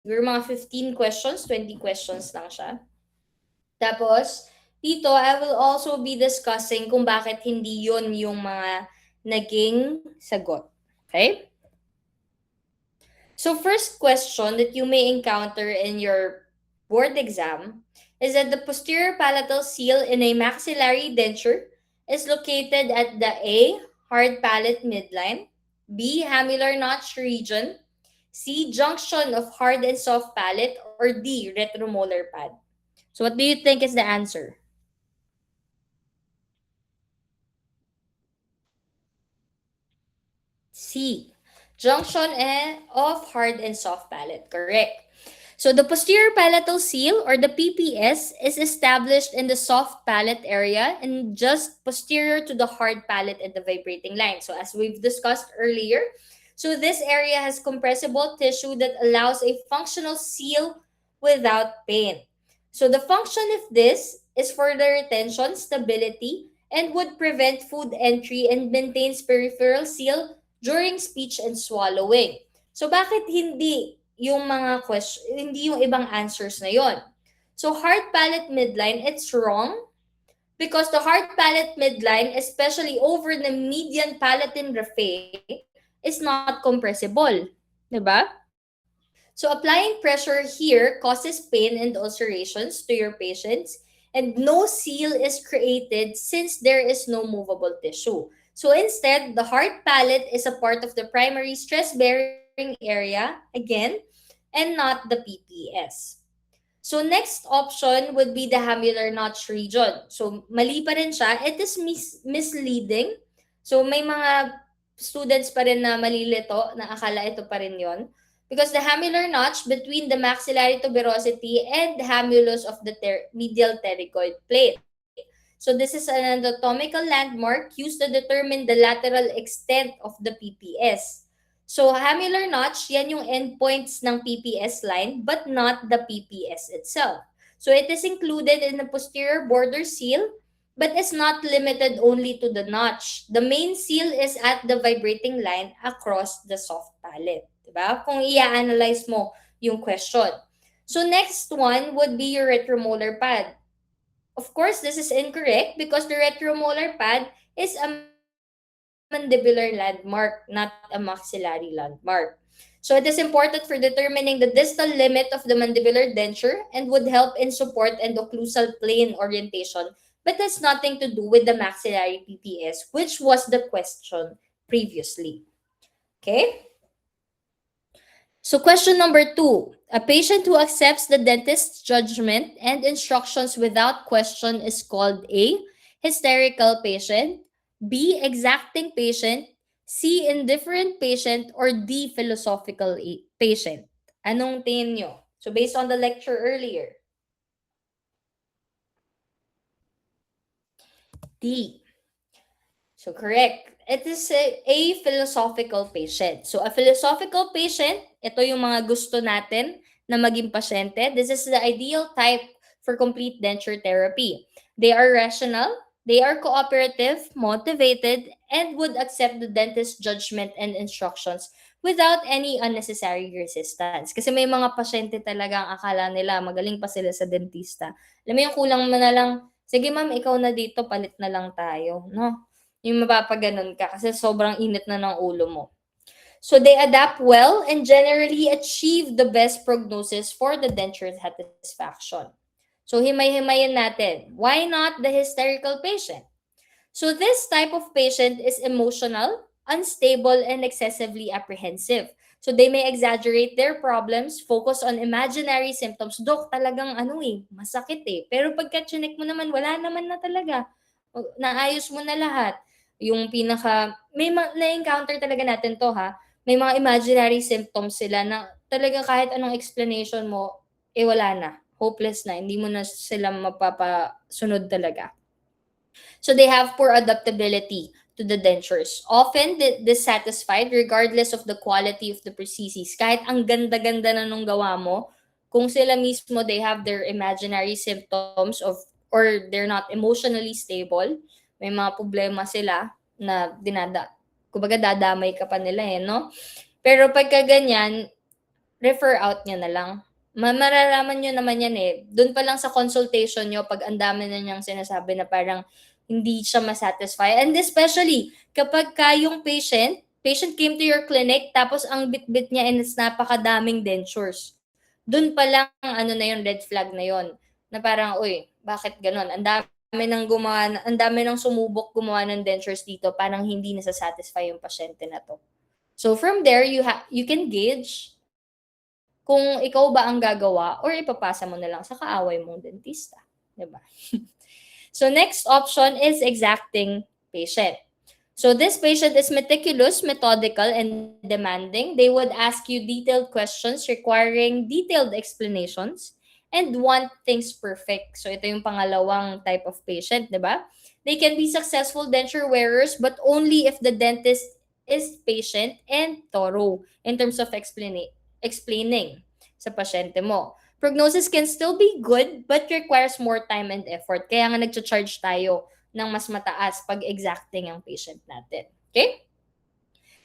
Siguro mga 15 questions, 20 questions lang siya. Tapos, dito, I will also be discussing kung bakit hindi yun yung mga naging sagot. Okay? So, first question that you may encounter in your board exam is that the posterior palatal seal in a maxillary denture is located at the A, hard palate midline, B, hamular notch region, C, junction of hard and soft palate, or D, retromolar pad. So, what do you think is the answer? C. Junction of hard and soft palate. Correct. So the posterior palatal seal or the PPS is established in the soft palate area and just posterior to the hard palate and the vibrating line. So as we've discussed earlier, so this area has compressible tissue that allows a functional seal without pain. So the function of this is for the retention, stability, and would prevent food entry and maintains peripheral seal during speech and swallowing. So bakit hindi yung mga question, hindi yung ibang answers na yon? So hard palate midline, it's wrong because the hard palate midline, especially over the median palatine raphe, is not compressible. Diba? So applying pressure here causes pain and ulcerations to your patients, and no seal is created since there is no movable tissue. So instead, the hard palate is a part of the primary stress-bearing area, again, and not the PPS. So next option would be the hamular notch region. So mali pa rin siya. It is misleading. So may mga students pa rin na malilito na akala ito pa rin yon. Because the hamular notch between the maxillary tuberosity and the hamulus of the medial pterygoid plate. So this is an anatomical landmark used to determine the lateral extent of the PPS. So hamular notch, yan yung endpoints ng PPS line but not the PPS itself. So it is included in the posterior border seal but is not limited only to the notch. The main seal is at the vibrating line across the soft palate. Diba? Kung i-analyze mo yung question. So next one would be your retromolar pad. Of course, this is incorrect because the retromolar pad is a mandibular landmark, not a maxillary landmark. So it is important for determining the distal limit of the mandibular denture and would help in support and occlusal plane orientation, but has nothing to do with the maxillary PPS, which was the question previously. Okay? So question number 2. A patient who accepts the dentist's judgment and instructions without question is called A, hysterical patient, B, exacting patient, C, indifferent patient, or D, philosophical patient. Anong tingin nyo? So based on the lecture earlier. D. So correct. It is a philosophical patient. So a philosophical patient, ito yung mga gusto natin na maging pasyente. This is the ideal type for complete denture therapy. They are rational, they are cooperative, motivated, and would accept the dentist's judgment and instructions without any unnecessary resistance. Kasi may mga pasyente talaga ang akala nila magaling pa sila sa dentista. Alam mo yung kulang mo na lang, sige ma'am, ikaw na dito, palit na lang tayo. No? Yung mapapaganon ka kasi sobrang init na ng ulo mo. So they adapt well and generally achieve the best prognosis for the denture satisfaction. So himay-himayin natin. Why not the hysterical patient? So this type of patient is emotional, unstable, and excessively apprehensive. So they may exaggerate their problems, focus on imaginary symptoms. Dok, talagang masakit eh. Pero pagka chinek mo naman, wala naman na talaga. Naayos mo na lahat. Yung na-encounter talaga natin to ha. May mga imaginary symptoms sila na talagang kahit anong explanation mo, wala na. Hopeless na. Hindi mo na sila mapapasunod talaga. So they have poor adaptability to the dentures. Often dissatisfied regardless of the quality of the prosthesis. Kahit ang ganda-ganda na nung gawa mo, kung sila mismo they have their imaginary symptoms of or they're not emotionally stable, may mga problema sila na kumbaga dadamay ka pa nila no? Pero pagka ganyan, refer out nyo na lang. Mararaman nyo naman yan eh. Doon pa lang sa consultation nyo, pag ang dami na niyang sinasabi na parang hindi siya masatisfy. And especially, kapag yung patient came to your clinic, tapos ang bit-bit niya is napakadaming dentures. Doon pa lang, ano na yun, red flag na yon na parang, uy, bakit ganon? Ang dami nang sumubok gumawa ng dentures dito, parang hindi nasa-satisfy yung pasyente na to. So from there, you can gauge kung ikaw ba ang gagawa or ipapasa mo na lang sa kaaway mong dentista, 'di ba? So next option is exacting patient. So this patient is meticulous, methodical, and demanding. They would ask you detailed questions requiring detailed explanations and want things perfect. So ito yung pangalawang type of patient, di ba? They can be successful denture wearers but only if the dentist is patient and thorough in terms of explaining sa pasyente mo. Prognosis can still be good but requires more time and effort. Kaya nga nagcha-charge tayo ng mas mataas pag exacting ang patient natin. Okay?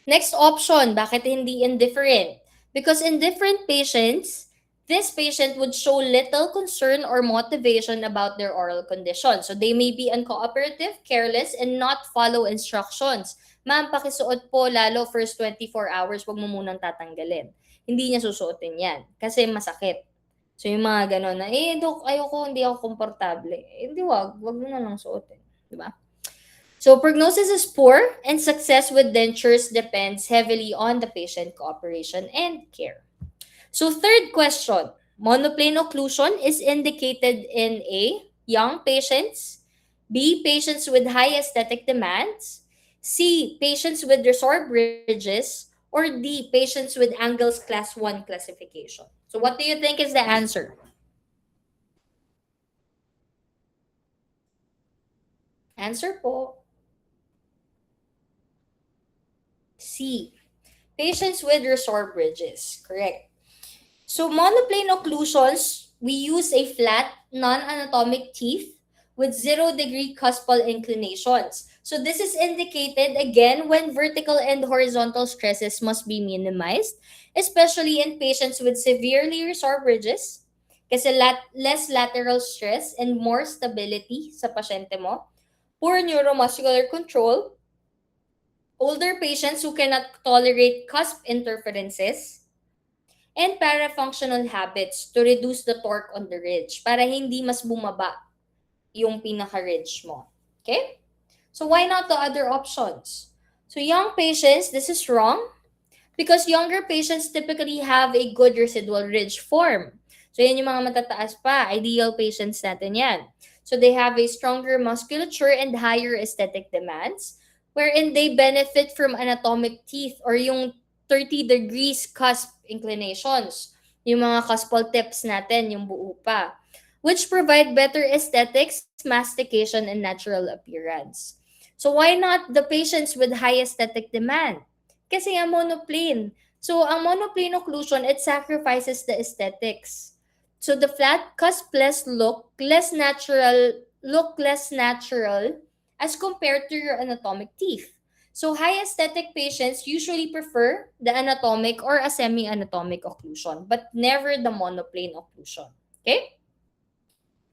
Next option, bakit hindi indifferent? Because indifferent patients, this patient would show little concern or motivation about their oral condition. So they may be uncooperative, careless, and not follow instructions. Ma'am, pakisuot po lalo first 24 hours, wag mo munang tatanggalin. Hindi niya susuotin yan kasi masakit. So yung mga gano'n na, dok, ayoko, hindi ako komportable. Hindi, wag mo na lang suotin. Diba? So prognosis is poor and success with dentures depends heavily on the patient cooperation and care. So third question, monoplane occlusion is indicated in A, young patients, B, patients with high aesthetic demands, C, patients with resorbed ridges, or D, patients with angles class 1 classification. So what do you think is the answer? Answer po. C. Patients with resorbed ridges. Correct. So monoplane occlusions, we use a flat, non-anatomic teeth with 0-degree cuspal inclinations. So this is indicated again when vertical and horizontal stresses must be minimized, especially in patients with severely resorbed ridges, kasi less lateral stress and more stability sa pasyente mo, poor neuromuscular control, older patients who cannot tolerate cusp interferences, and parafunctional habits to reduce the torque on the ridge para hindi mas bumaba yung pinaka-ridge mo. Okay? So why not the other options? So young patients, this is wrong because younger patients typically have a good residual ridge form. So yan yung mga matataas pa, ideal patients natin yan. So they have a stronger musculature and higher aesthetic demands wherein they benefit from anatomic teeth or yung 30 degrees cusp inclinations. Yung mga cuspal tips natin, yung buo pa. Which provide better aesthetics, mastication, and natural appearance. So why not the patients with high aesthetic demand? Kasi nga monoplane. So ang monoplane occlusion, it sacrifices the aesthetics. So the flat cuspless look less natural as compared to your anatomic teeth. So high aesthetic patients usually prefer the anatomic or a semi-anatomic occlusion, but never the monoplane occlusion. Okay?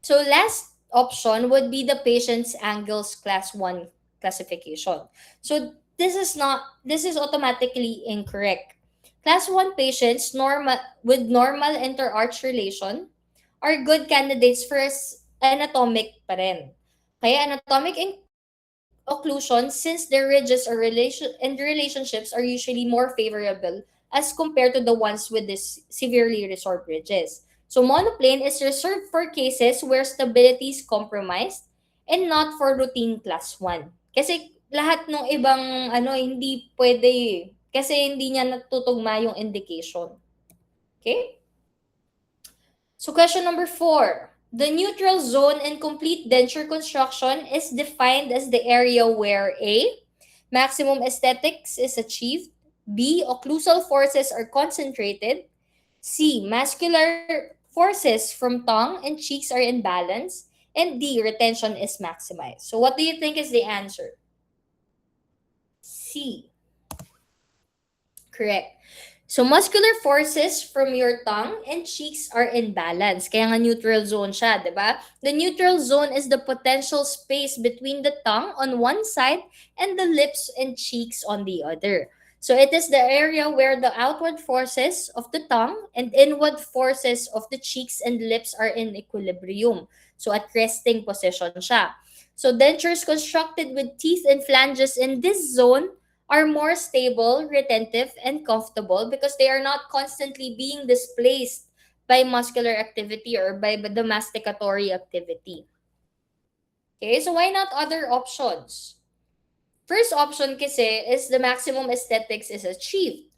So last option would be the patient's angles class 1 classification. So this is automatically incorrect. Class 1 patients with normal interarch relation are good candidates for anatomic pa rin. Kaya anatomic occlusion, since their ridges and relationships are usually more favorable as compared to the ones with this severely resorbed ridges. So monoplane is reserved for cases where stability is compromised and not for routine class 1. Kasi lahat ng ibang hindi pwede kasi hindi niya natutugma yung indication. Okay? So question number 4. The neutral zone in complete denture construction is defined as the area where A, maximum aesthetics is achieved, B, occlusal forces are concentrated, C, muscular forces from tongue and cheeks are in balance, and D, retention is maximized. So what do you think is the answer? C. Correct. So muscular forces from your tongue and cheeks are in balance. Kaya nga neutral zone siya, di ba? The neutral zone is the potential space between the tongue on one side and the lips and cheeks on the other. So it is the area where the outward forces of the tongue and inward forces of the cheeks and lips are in equilibrium. So at resting position siya. So dentures constructed with teeth and flanges in this zone are more stable, retentive, and comfortable because they are not constantly being displaced by muscular activity or by the masticatory activity. Okay, so why not other options? First option kasi is the maximum aesthetics is achieved.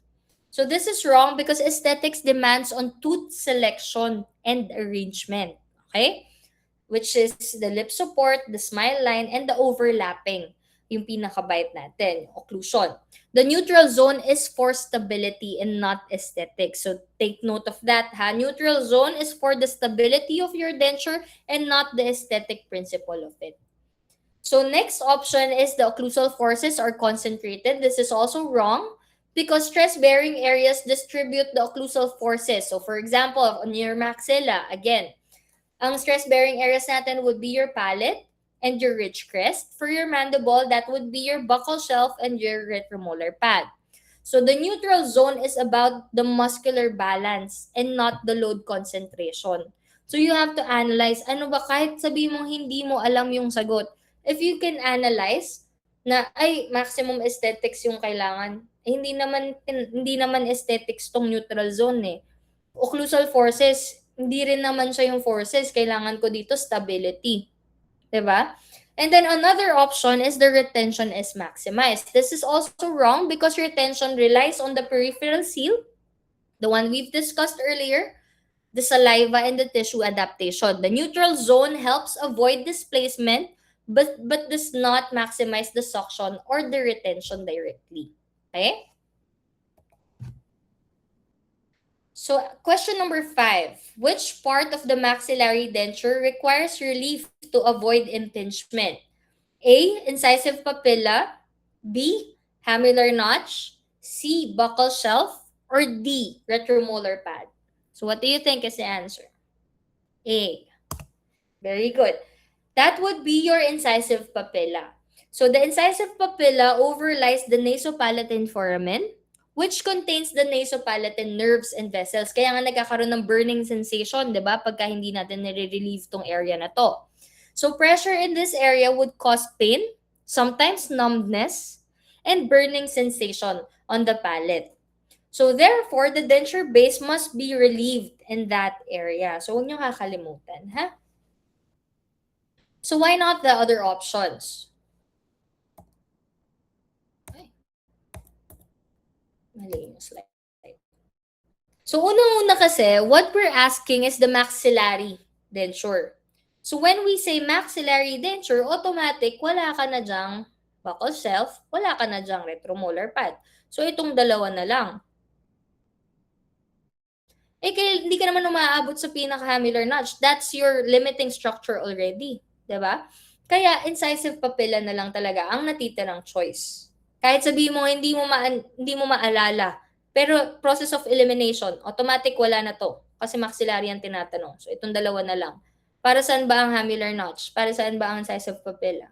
So this is wrong because aesthetics demands on tooth selection and arrangement. Okay? Which is the lip support, the smile line, and the overlapping. Yung pinaka-bite natin, occlusion. The neutral zone is for stability and not aesthetics. So take note of that, ha? Neutral zone is for the stability of your denture and not the aesthetic principle of it. So next option is the occlusal forces are concentrated. This is also wrong because stress-bearing areas distribute the occlusal forces. So for example, on your maxilla, again, ang stress-bearing areas natin would be your palate and your ridge crest. For your mandible, that would be your buccal shelf and your retromolar pad. So the neutral zone is about the muscular balance and not the load concentration. So you have to analyze, ano ba, kahit sabi mong hindi mo alam yung sagot, if you can analyze na, ay, maximum aesthetics yung kailangan, hindi naman aesthetics tong neutral zone eh. Occlusal forces, hindi rin naman siya yung forces. Kailangan ko dito stability. Diba? And then another option is the retention is maximized. This is also wrong because retention relies on the peripheral seal, the one we've discussed earlier, the saliva and the tissue adaptation. The neutral zone helps avoid displacement but does not maximize the suction or the retention directly. Okay? So, question number 5. Which part of the maxillary denture requires relief to avoid impingement? A. Incisive papilla. B. Hamular notch. C. Buccal shelf. Or D. Retromolar pad. So, what do you think is the answer? A. Very good. That would be your incisive papilla. So, the incisive papilla overlies the nasopalatine foramen, which contains the nasopalatine nerves and vessels. Kaya nga nagkakaroon ng burning sensation, di ba? Pagka hindi natin nire-relieve tong area na to. So pressure in this area would cause pain, sometimes numbness, and burning sensation on the palate. So therefore, the denture base must be relieved in that area. So huwag niyo kakalimutan, ha? So why not the other options? Mali yung slide. So, unang-una kasi, what we're asking is the maxillary denture. So, when we say maxillary denture, automatic, wala ka na dyang buccal shelf, wala ka na dyang retromolar pad. So, itong dalawa na lang. Kaya hindi ka naman umaabot sa pinaka-hamular notch. That's your limiting structure already. Diba? Kaya, incisive papilla na lang talaga ang natitirang choice. Kahit sabihin mo, hindi mo maalala. Pero process of elimination, automatic wala na to. Kasi maxillary ang tinatanong. So, itong dalawa na lang. Para saan ba ang hamular notch? Para saan ba ang incisive papilla?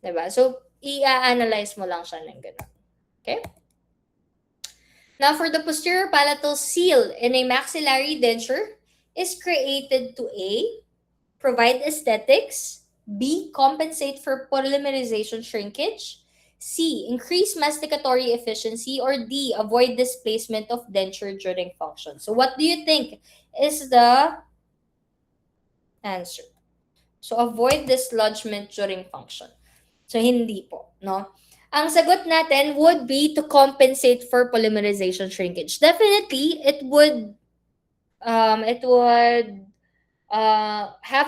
Diba? So, i-analyze mo lang siya ng ganun. Okay? Now, for the posterior palatal seal in a maxillary denture is created to A, provide aesthetics, B, compensate for polymerization shrinkage, C, increase masticatory efficiency, or D, avoid displacement of denture during function. So what do you think is the answer? So avoid dislodgement during function. So hindi po, no? Ang sagot natin would be to compensate for polymerization shrinkage. Definitely, it would have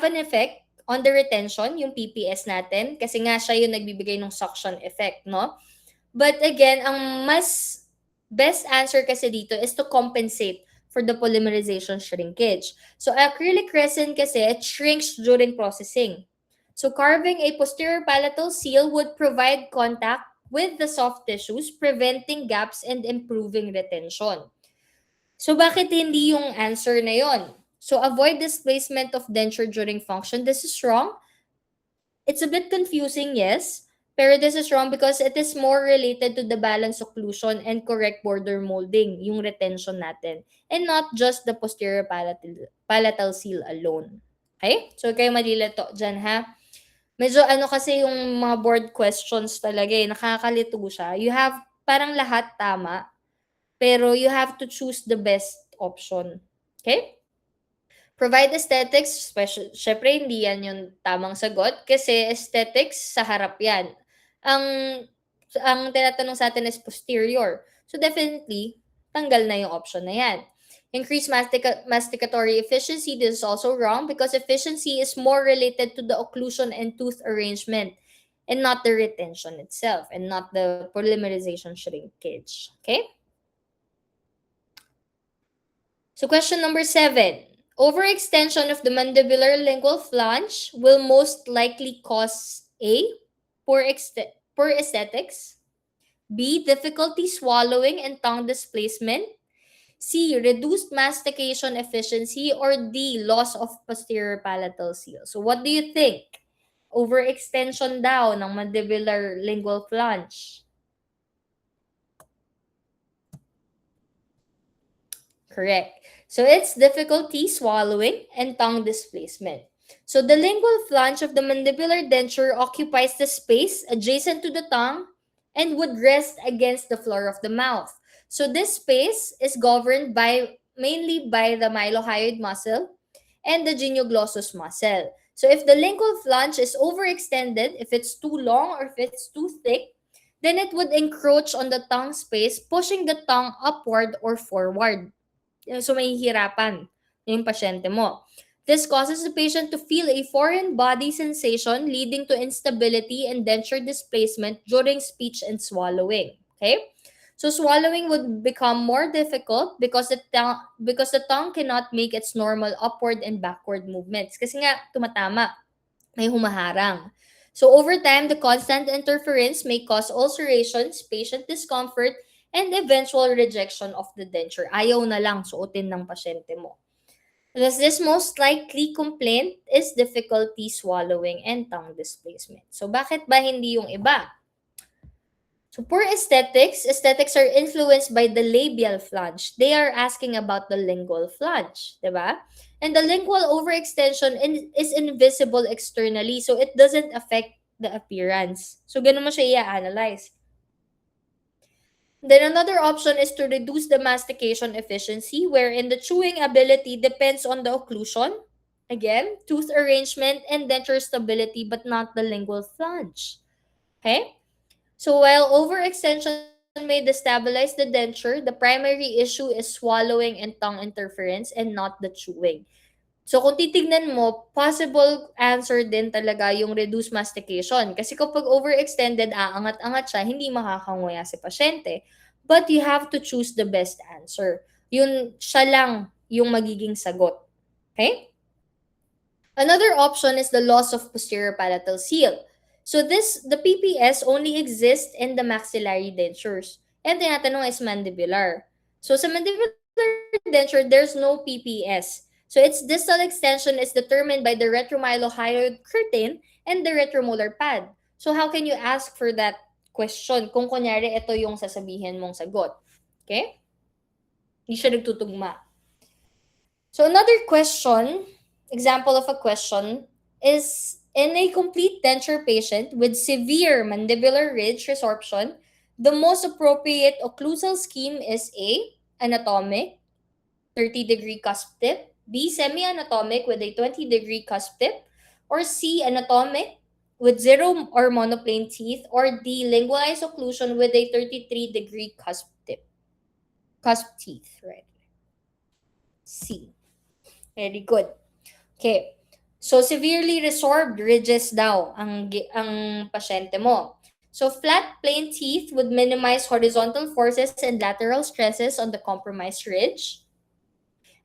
an effect on the retention, yung PPS natin, kasi nga siya yung nagbibigay ng suction effect, no? But again, ang mas best answer kasi dito is to compensate for the polymerization shrinkage. So acrylic resin kasi, it shrinks during processing. So carving a posterior palatal seal would provide contact with the soft tissues, preventing gaps and improving retention. So bakit hindi yung answer na yon? So avoid displacement of denture during function. This is wrong. It's a bit confusing, yes, pero this is wrong because it is more related to the balance occlusion and correct border molding, yung retention natin, and not just the posterior palatal seal alone. Okay? So kayo malilito dyan, ha? Medyo ano kasi yung mga board questions talaga eh, nakakalito siya. You have parang lahat tama, pero you have to choose the best option. Okay? Provide aesthetics, syempre hindi yan yung tamang sagot kasi aesthetics sa harap yan. Ang tinatanong sa atin is posterior. So definitely, tanggal na yung option na yan. Increase masticatory efficiency, this is also wrong because efficiency is more related to the occlusion and tooth arrangement and not the retention itself and not the polymerization shrinkage. Okay? So question number 7. Overextension of the mandibular lingual flange will most likely cause A. Poor aesthetics, B. Difficulty swallowing and tongue displacement, C. Reduced mastication efficiency, or D. Loss of posterior palatal seal. So what do you think? Overextension daw ng mandibular lingual flange. Correct. So it's difficulty swallowing and tongue displacement. So the lingual flange of the mandibular denture occupies the space adjacent to the tongue and would rest against the floor of the mouth. So this space is governed mainly by the mylohyoid muscle and the genioglossus muscle. So if the lingual flange is overextended, if it's too long or if it's too thick, then it would encroach on the tongue space, pushing the tongue upward or forward. So mahihirapan yung pasyente mo. This causes the patient to feel a foreign body sensation leading to instability and denture displacement during speech and swallowing. Okay? So swallowing would become more difficult because the tongue cannot make its normal upward and backward movements. Kasi nga, tumatama. May humaharang. So over time, the constant interference may cause ulcerations, patient discomfort, and eventual rejection of the denture. Ayaw na lang suotin ng pasyente mo. Thus, this most likely complaint is difficulty swallowing and tongue displacement. So, bakit ba hindi yung iba? So, poor aesthetics are influenced by the labial flange. They are asking about the lingual flange, diba? And the lingual overextension is invisible externally, so it doesn't affect the appearance. So, ganun mo siya i-analyze. Then another option is to reduce the mastication efficiency, wherein the chewing ability depends on the occlusion, again, tooth arrangement, and denture stability, but not the lingual flange. Okay? So while overextension may destabilize the denture, the primary issue is swallowing and tongue interference and not the chewing. So kung titignan mo, possible answer din talaga yung reduced mastication. Kasi kapag overextended, aangat-angat siya, hindi makakanguya si pasyente. But you have to choose the best answer. Yun, siya lang yung magiging sagot. Okay? Another option is the loss of posterior palatal seal. So the PPS only exists in the maxillary dentures. And tinatanong is mandibular. So sa mandibular denture, there's no PPS. So its distal extension is determined by the retromylohyoid curtain and the retromolar pad. So how can you ask for that question kung kunyari ito yung sasabihin mong sagot? Okay? Hindi siya nagtutugma. So another question, example of a question, is in a complete denture patient with severe mandibular ridge resorption, the most appropriate occlusal scheme is A, anatomic, 30-degree cusp tip, B, semi-anatomic with a 20-degree cusp tip, or C, anatomic with zero or monoplane teeth, or D, lingualized occlusion with a 33-degree cusp tip. Cusp teeth, right? C. Very good. Okay. So, severely resorbed ridges daw ang pasyente mo. So, flat plain teeth would minimize horizontal forces and lateral stresses on the compromised ridge.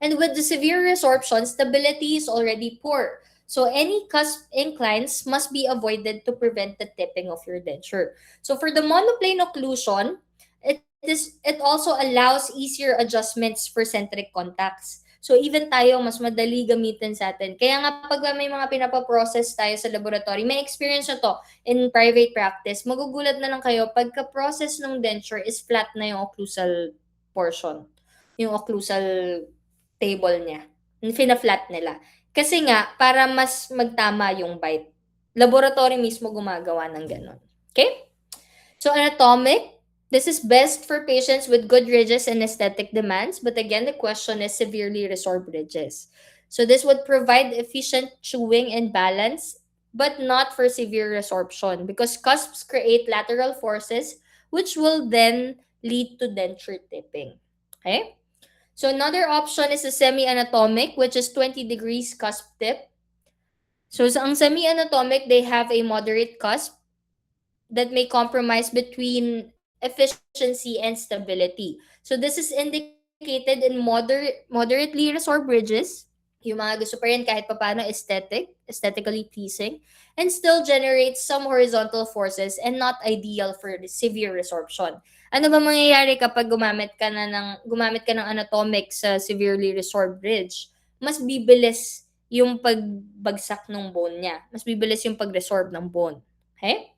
And with the severe resorption, stability is already poor. So any cusp inclines must be avoided to prevent the tipping of your denture. So for the monoplane occlusion, it also allows easier adjustments for centric contacts. So even tayo, mas madali gamitin sa atin. Kaya nga pag may mga pinapaprocess tayo sa laboratory, may experience na to in private practice, magugulat na lang kayo pagka-process ng denture is flat na yung occlusal portion. Yung occlusal table niya. Fina-flat nila. Kasi nga, para mas magtama yung bite. Laboratory mismo gumagawa ng ganun. Okay? So anatomic, this is best for patients with good ridges and aesthetic demands, but again, the question is severely resorbed ridges. So this would provide efficient chewing and balance, but not for severe resorption because cusps create lateral forces, which will then lead to denture tipping. Okay? So another option is a semi-anatomic, which is 20 degrees cusp tip. So sa ang semi-anatomic, they have a moderate cusp that may compromise between efficiency and stability. So this is indicated in moderately resorbed bridges. Yung mga gusto pa rin kahit papano aesthetically pleasing, and still generates some horizontal forces and not ideal for the severe resorption. Ano ba mangyayari kapag gumamit ka ng anatomic sa severely resorbed bridge? Mas bibilis yung pagbagsak ng bone niya. Mas bibilis yung pag-resorb ng bone. Okay?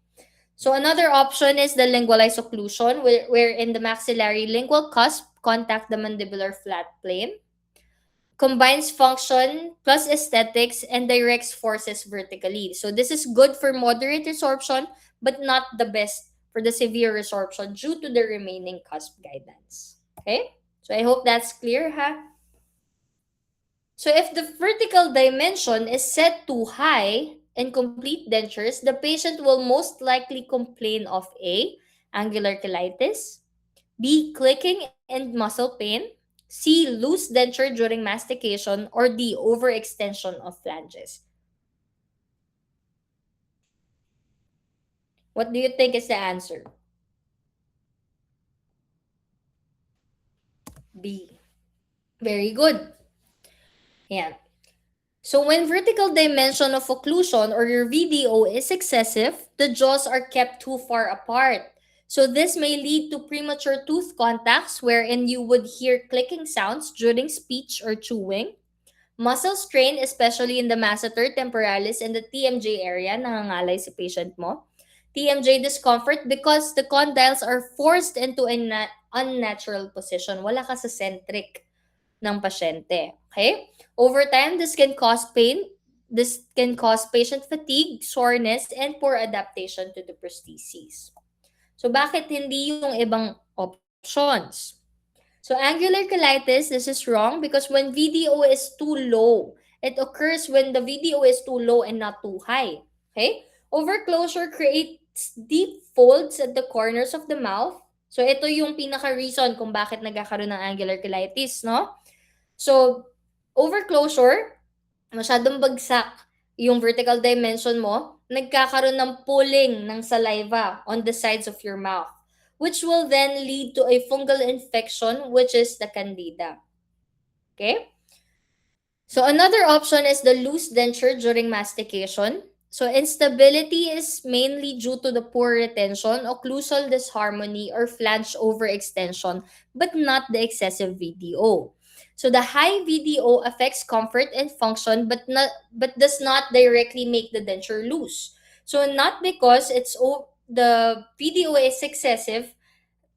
So another option is the lingualized occlusion, wherein the maxillary lingual cusp contact the mandibular flat plane, combines function plus aesthetics, and directs forces vertically. So this is good for moderate resorption, but not the best for the severe resorption due to the remaining cusp guidance. Okay? So I hope that's clear, ha? So if the vertical dimension is set too high in complete dentures, the patient will most likely complain of A, angular cheilitis, B, clicking and muscle pain, C, loose denture during mastication, or D, overextension of phalanges. What do you think is the answer? B. Very good. Yeah. So when vertical dimension of occlusion or your VDO is excessive, the jaws are kept too far apart. So this may lead to premature tooth contacts wherein you would hear clicking sounds during speech or chewing. Muscle strain, especially in the masseter temporalis and the TMJ area, nangangalay si patient mo. TMJ discomfort because the condyles are forced into an unnatural position. Wala ka sa centric ng pasyente. Okay? Over time, this can cause pain. This can cause patient fatigue, soreness, and poor adaptation to the prostheses. So, bakit hindi yung ibang options? So, angular cheilitis, this is wrong because when VDO is too low, it occurs when the VDO is too low and not too high. Okay? Overclosure creates deep folds at the corners of the mouth. So, ito yung pinaka-reason kung bakit nagkakaroon ng angular cheilitis, no? So, overclosure, masyadong bagsak yung vertical dimension mo, nagkakaroon ng pooling ng saliva on the sides of your mouth, which will then lead to a fungal infection, which is the candida. Okay? So another option is the loose denture during mastication. So instability is mainly due to the poor retention, occlusal disharmony, or flange overextension, but not the excessive VDO. So the high VDO affects comfort and function, but does not directly make the denture loose. So not because the VDO is excessive,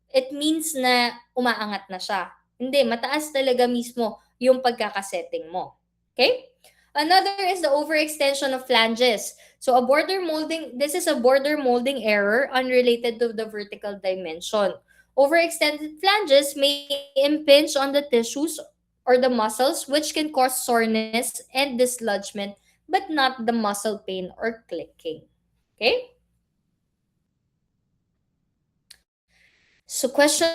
it means na umaangat na siya. Hindi, mataas talaga mismo yung pagkakasetting mo. Okay? Another is the overextension of flanges. So this is a border molding error unrelated to the vertical dimension. Overextended flanges may impinge on the tissues or the muscles, which can cause soreness and dislodgement, but not the muscle pain or clicking. Okay? So question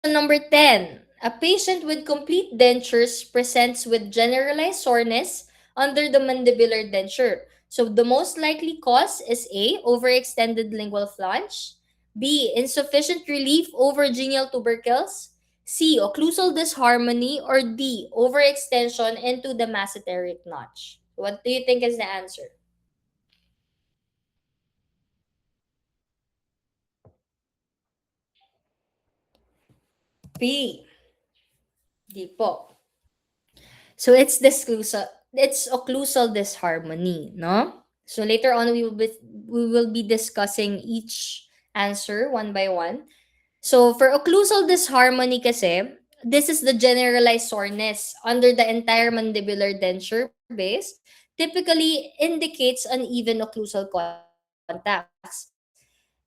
number 10. A patient with complete dentures presents with generalized soreness under the mandibular denture. So the most likely cause is A, overextended lingual flange, B, insufficient relief over genial tubercles, C, occlusal disharmony, or D, overextension into the masseteric notch. What do you think is the answer? B. Di po. So it's occlusal disharmony, no? So later on we will be discussing each answer one by one. So for occlusal disharmony kasi, this is the generalized soreness under the entire mandibular denture base, typically indicates uneven occlusal contacts.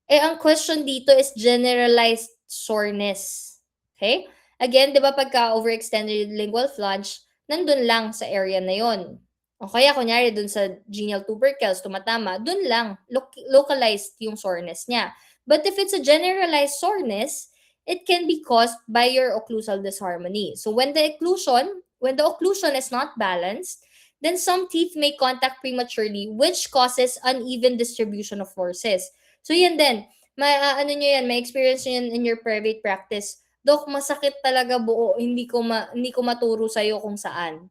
Eh, ang question dito is generalized soreness. Okay? Again, di ba pagka overextended lingual flange, nandun lang sa area na yon. O kaya, kunyari, dun sa genial tubercles, tumatama, dun lang, localized yung soreness niya. But if it's a generalized soreness, it can be caused by your occlusal disharmony. So when the occlusion is not balanced, then some teeth may contact prematurely, which causes uneven distribution of forces. So yan din, ano nyo yan, may experience nyo yan in your private practice. Dok, masakit talaga buo, hindi ko maturo sa'yo kung saan.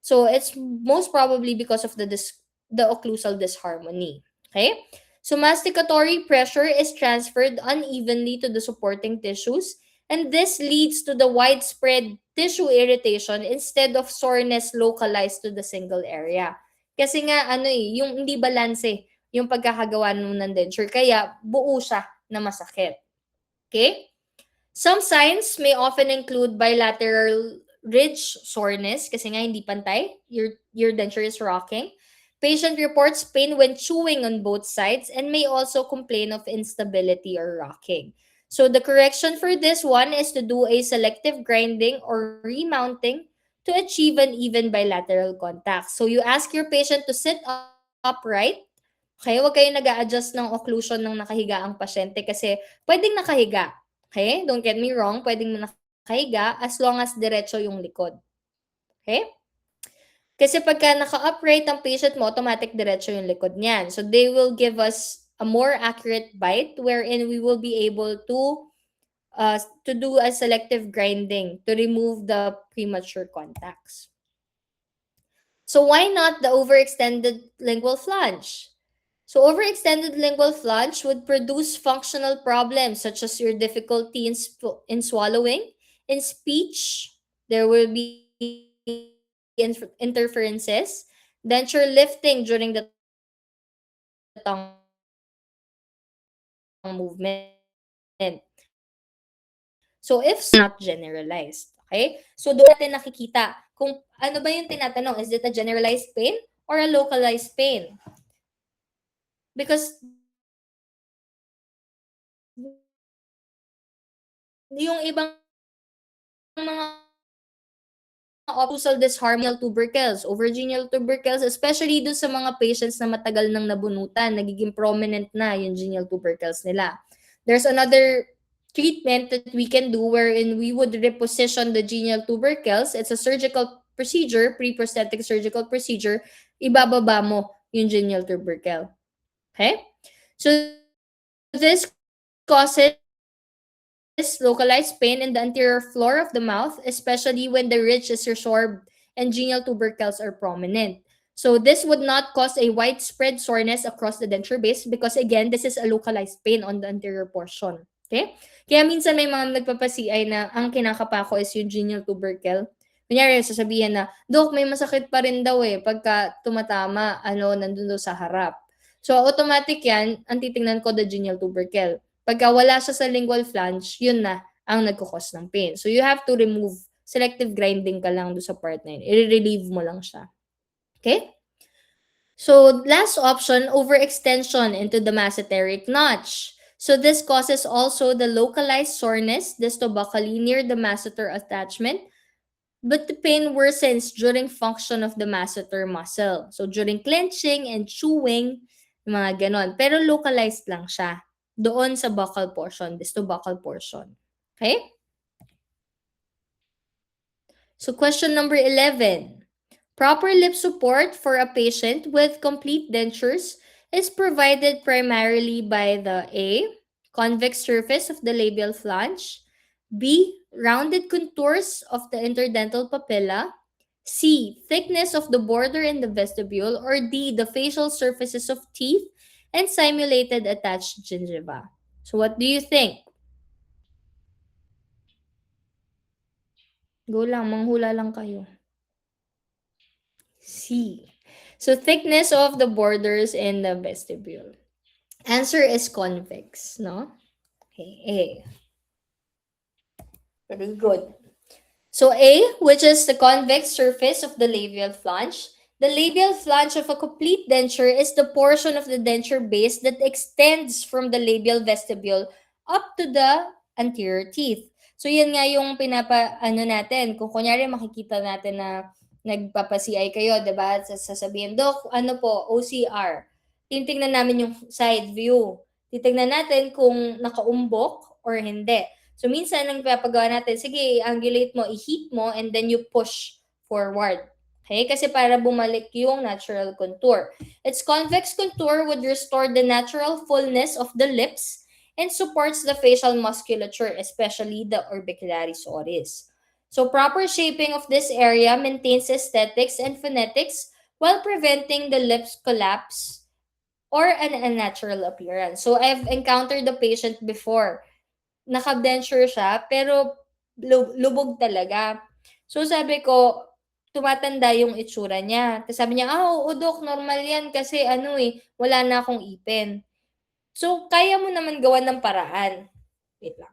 So it's most probably because of the occlusal disharmony. Okay? So masticatory pressure is transferred unevenly to the supporting tissues, and this leads to the widespread tissue irritation instead of soreness localized to the single area. Kasi nga yung hindi balanse yung pagkakagawa ng denture kaya buo siya na masakit. Okay? Some signs may often include bilateral ridge soreness kasi nga hindi pantay, your denture is rocking. Patient reports pain when chewing on both sides and may also complain of instability or rocking. So the correction for this one is to do a selective grinding or remounting to achieve an even bilateral contact. So you ask your patient to sit upright. Okay, huwag kayong nag-a-adjust ng occlusion ng nakahiga ang pasyente kasi pwedeng nakahiga. Okay? Don't get me wrong, pwedeng nakahiga as long as diretso yung likod. Okay? Kasi pagka naka-upright ang patient mo, automatic diretso yung likod niyan. So they will give us a more accurate bite wherein we will be able to do a selective grinding to remove the premature contacts. So why not the overextended lingual flange? So overextended lingual flange would produce functional problems such as your difficulty in swallowing, in speech, there will be interferences, denture lifting during the tongue movement. So if not generalized, okay? So doon natin nakikita kung ano ba yung tinatanong, is it a generalized pain or a localized pain? Because yung ibang mga occlusal disharmonial tubercles, overgenial tubercles, especially doon sa mga patients na matagal nang nabunutan, nagiging prominent na yung genial tubercles nila. There's another treatment that we can do wherein we would reposition the genial tubercles. It's a surgical procedure, pre-prosthetic surgical procedure. Ibababa mo yung genial tubercle. Okay? So this causes localized pain in the anterior floor of the mouth, especially when the ridge is resorbed and genial tubercles are prominent. So this would not cause a widespread soreness across the denture base because again, this is a localized pain on the anterior portion. Okay? Kaya minsan may mga nagpapasiay na ang kinakapa ko is yung genial tubercle. Kunyari, sasabihin na, Dok, may masakit pa rin daw pagka tumatama, nandun daw sa harap. So automatic yan, ang titingnan ko the genial tubercle. Pagka wala siya sa lingual flange, yun na ang nagkukos ng pain. So you have to remove, selective grinding ka lang do sa part na yun. I-relieve mo lang siya. Okay? So last option, overextension into the masseteric notch. So this causes also the localized soreness distobuccally near the masseter attachment, but the pain worsens during function of the masseter muscle. So during clenching and chewing, mga ganon. Pero localized lang siya doon sa buccal portion, distobuccal portion. Okay? So question number 11. Proper lip support for a patient with complete dentures is provided primarily by the A. Convex surface of the labial flange, B. Rounded contours of the interdental papilla, C. Thickness of the border in the vestibule. Or D. The facial surfaces of teeth and simulated attached gingiva. So what do you think? Go lang, manghula lang kayo. C. So thickness of the borders in the vestibule. Answer is convex, no? Okay, A. Very good. So A, which is the convex surface of the labial flange. The labial flange of a complete denture is the portion of the denture base that extends from the labial vestibule up to the anterior teeth. So yan nga yung natin, kung kunyari makikita natin na nagpapa-CI kayo, 'di ba? Sasabihin, "Doc, ano po, OCR." Titingnan namin yung side view. Titingnan natin kung nakaumbok or hindi. So, minsan, ang pinapagawa natin, sige, angulate mo, i-heat mo, and then you push forward. Okay? Kasi para bumalik yung natural contour. Its convex contour would restore the natural fullness of the lips and supports the facial musculature, especially the orbicularis oris. So, proper shaping of this area maintains aesthetics and phonetics while preventing the lips collapse or an unnatural appearance. So, I've encountered the patient before naka-denture siya, pero lubog talaga. So sabi ko, tumatanda yung itsura niya. Tapos sabi niya, oo, Dok, normal yan kasi wala na akong ipin. So, kaya mo naman gawan ng paraan. Wait lang.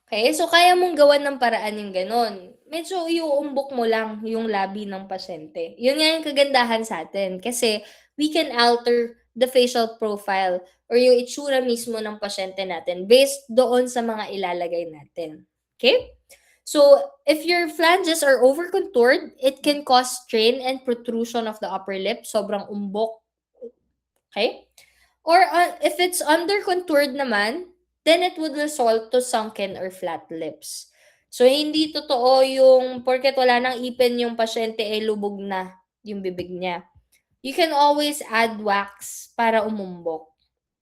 Okay, so kaya mong gawan ng paraan yung gano'n. Medyo iuumbok mo lang yung labi ng pasyente. Yun nga yung kagandahan sa atin kasi we can alter the facial profile or yung itsura mismo ng pasyente natin based doon sa mga ilalagay natin. Okay? So, if your flanges are over-contoured, it can cause strain and protrusion of the upper lip, sobrang umbok. Okay? Or if it's under-contoured naman, then it would result to sunken or flat lips. So, hindi totoo yung porket wala nang ipin yung pasyente lubog na yung bibig niya. You can always add wax para umumbok.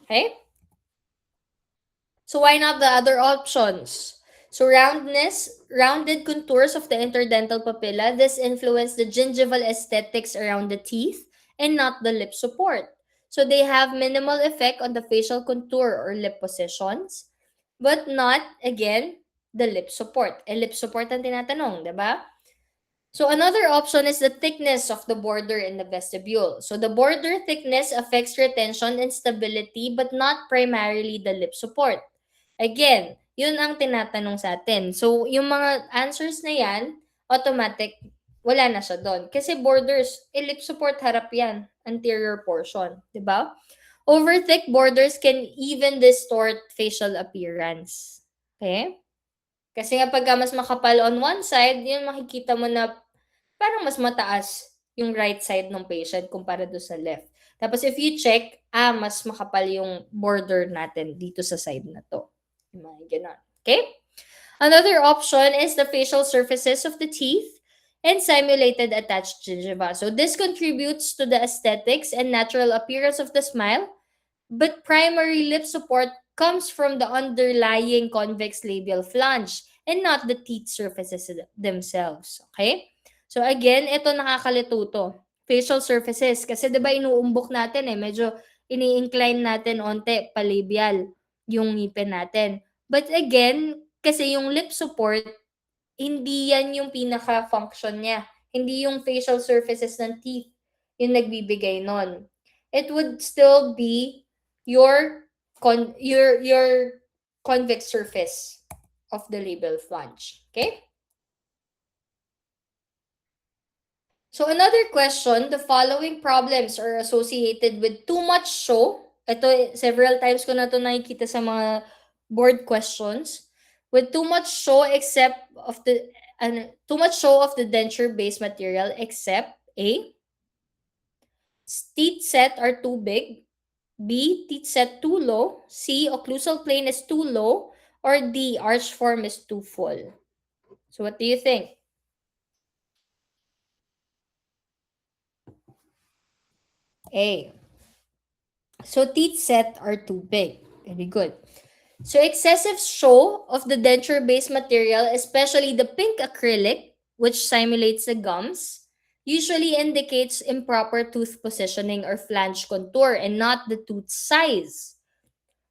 Okay? So why not the other options? So rounded contours of the interdental papilla, this influence the gingival aesthetics around the teeth and not the lip support. So they have minimal effect on the facial contour or lip positions, but not, again, the lip support. Lip support ang tinatanong, di ba? So another option is the thickness of the border in the vestibule. So the border thickness affects retention and stability but not primarily the lip support. Again, yun ang tinatanong sa atin. So yung mga answers na yan, automatic, wala na siya doon. Kasi borders, lip support harap yan, anterior portion, di ba? Over thick borders can even distort facial appearance. Okay? Kasi nga pagka mas makapal on one side, yun makikita mo na parang mas mataas yung right side ng patient kumpara do sa left. Tapos if you check, mas makapal yung border natin dito sa side na to. Yung mga ganun. Okay? Another option is the facial surfaces of the teeth and simulated attached gingiva. So this contributes to the aesthetics and natural appearance of the smile, but primary lip support comes from the underlying convex labial flange and not the teeth surfaces themselves. Okay? So again, ito nakakalito to. Facial surfaces. Kasi 'di ba inuumbok natin medyo ini-incline natin onte palabial yung ngipin natin. But again, kasi yung lip support, hindi yan yung pinaka-function niya. Hindi yung facial surfaces ng teeth yung nagbibigay nun. It would still be your your convex surface of the labial flange. Okay? So another question, the following problems are associated with too much show. Ito, several times ko na ito nakikita sa mga board questions. With too much show too much show of the denture base material except A, teeth set are too big, B, teeth set too low, C, occlusal plane is too low, or D, arch form is too full. So what do you think? Okay. So teeth set are too big. Very good. So excessive show of the denture-based material, especially the pink acrylic, which simulates the gums, usually indicates improper tooth positioning or flange contour and not the tooth size.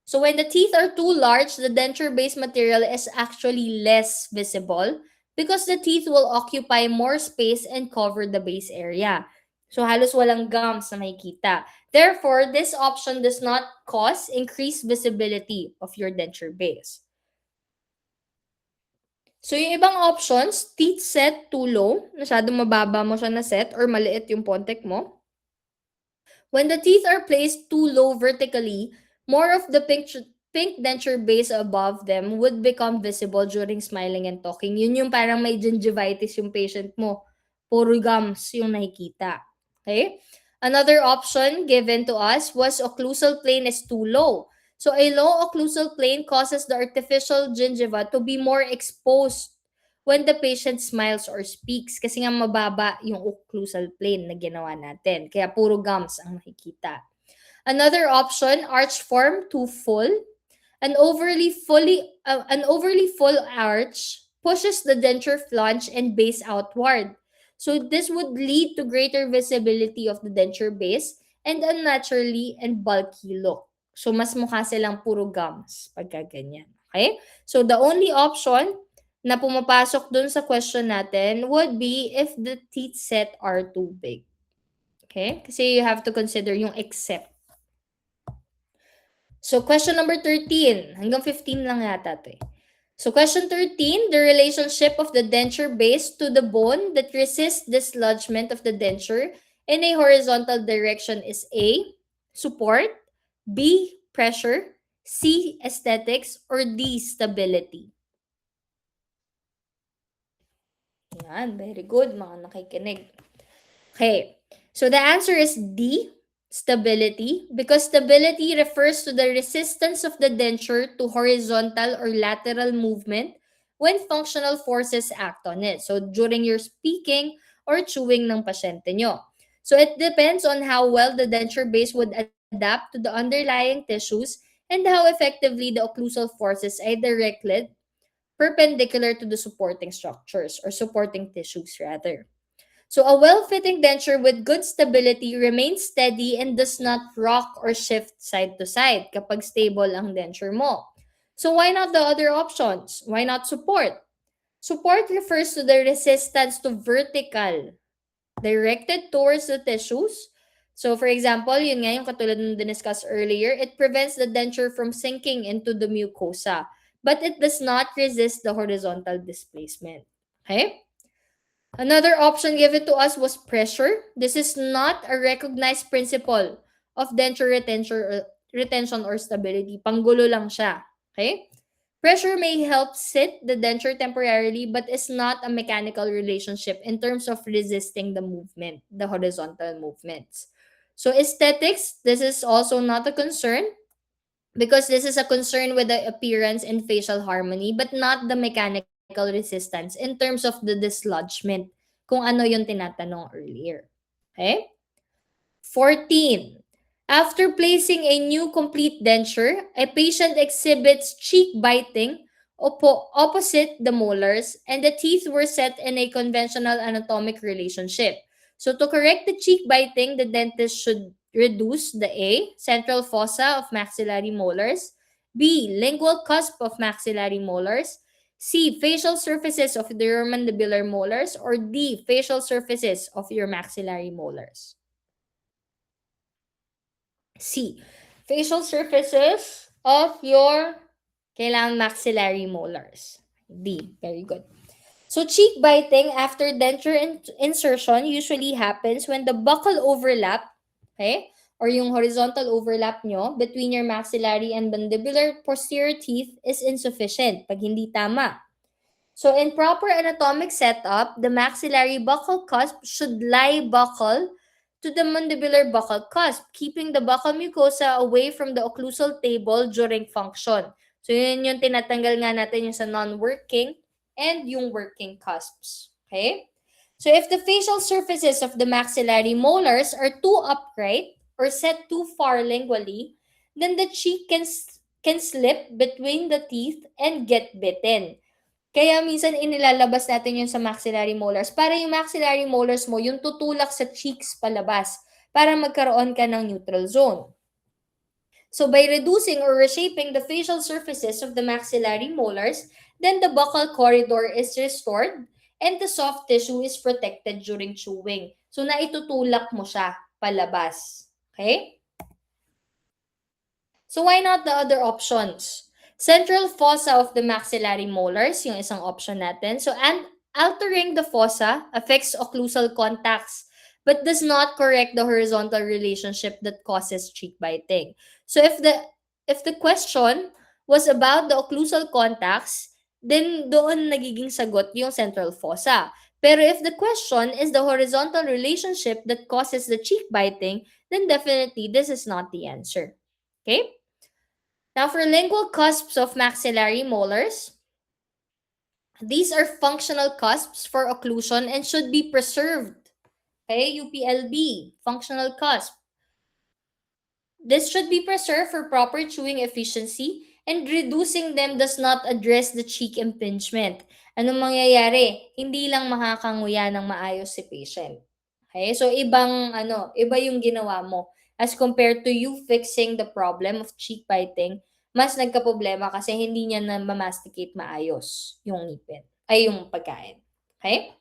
So when the teeth are too large, the denture-based material is actually less visible because the teeth will occupy more space and cover the base area. So halos walang gums na makikita. Therefore, this option does not cause increased visibility of your denture base. So yung ibang options, teeth set too low, masyadong mababa mo siya na set or maliit yung pontek mo. When the teeth are placed too low vertically, more of the pink denture base above them would become visible during smiling and talking. Yun yung parang may gingivitis yung patient mo. Puro gums yung nakikita. Okay? Another option given to us was occlusal plane is too low. So a low occlusal plane causes the artificial gingiva to be more exposed when the patient smiles or speaks kasi nga mababa yung occlusal plane na ginawa natin. Kaya puro gums ang makikita. Another option, arch form too full. An overly full arch pushes the denture flange and base outward. So this would lead to greater visibility of the denture base and unnaturally and bulky look. So mas mukha silang puro gums pagka ganyan. Okay? So the only option na pumapasok dun sa question natin would be if the teeth set are too big. Okay? Kasi you have to consider yung except. So question number 13. Hanggang 15 lang yata ito eh. So question 13, the relationship of the denture base to the bone that resists dislodgement of the denture in a horizontal direction is A, support, B, pressure, C, aesthetics, or D, stability. Yan, very good mga nakikinig. Okay, so the answer is D, stability, because stability refers to the resistance of the denture to horizontal or lateral movement when functional forces act on it. So during your speaking or chewing ng pasyente nyo. So it depends on how well the denture base would adapt to the underlying tissues and how effectively the occlusal forces are directed perpendicular to the supporting structures or supporting tissues rather. So a well-fitting denture with good stability remains steady and does not rock or shift side to side kapag stable ang denture mo. So why not the other options? Why not support? Support refers to the resistance to vertical, directed towards the tissues. So for example, yun nga yung katulad ng diniscuss earlier, it prevents the denture from sinking into the mucosa, but it does not resist the horizontal displacement. Okay? Another option given to us was pressure. This is not a recognized principle of denture retention or stability. Panggulo lang siya. Okay? Pressure may help sit the denture temporarily but is not a mechanical relationship in terms of resisting the movement, the horizontal movements. So aesthetics, this is also not a concern because this is a concern with the appearance and facial harmony but not the mechanical resistance in terms of the dislodgement kung ano yung tinatanong earlier. Okay? 14. After placing a new complete denture, a patient exhibits cheek biting opposite the molars and the teeth were set in a conventional anatomic relationship. So to correct the cheek biting, the dentist should reduce the A, central fossa of maxillary molars, B, lingual cusp of maxillary molars, C, facial surfaces of your mandibular molars, or D, facial surfaces of your maxillary molars. C, facial surfaces of your kailangan maxillary molars. D, very good. So cheek biting after denture insertion usually happens when the buccal overlap, okay, or yung horizontal overlap nyo between your maxillary and mandibular posterior teeth is insufficient pag hindi tama. So in proper anatomic setup, the maxillary buccal cusp should lie buccal to the mandibular buccal cusp, keeping the buccal mucosa away from the occlusal table during function. So yun yung tinatanggal nga natin yung sa non-working and yung working cusps. Okay? So if the facial surfaces of the maxillary molars are too upright or set too far lingually, then the cheek can slip between the teeth and get bitten. Kaya minsan inilalabas natin yun sa maxillary molars para yung maxillary molars mo yung tutulak sa cheeks palabas para magkaroon ka ng neutral zone. So by reducing or reshaping the facial surfaces of the maxillary molars, then the buccal corridor is restored and the soft tissue is protected during chewing. So naitutulak mo siya palabas. Okay? So why not the other options? Central fossa of the maxillary molars, yung isang option natin. So and altering the fossa affects occlusal contacts but does not correct the horizontal relationship that causes cheek biting. So if the question was about the occlusal contacts, then doon nagiging sagot yung central fossa. Pero if the question is the horizontal relationship that causes the cheek biting, then definitely this is not the answer. Okay? Now for lingual cusps of maxillary molars, these are functional cusps for occlusion and should be preserved. Okay, UPLB, functional cusp. This should be preserved for proper chewing efficiency and reducing them does not address the cheek impingement. Anong mangyayari? Hindi lang makakanguya ng maayos si patient. Okay? So iba yung ginawa mo as compared to you fixing the problem of cheek biting, mas nagka-problema kasi hindi niya na mamasticate maayos yung ngipin, ay yung pagkain. Okay?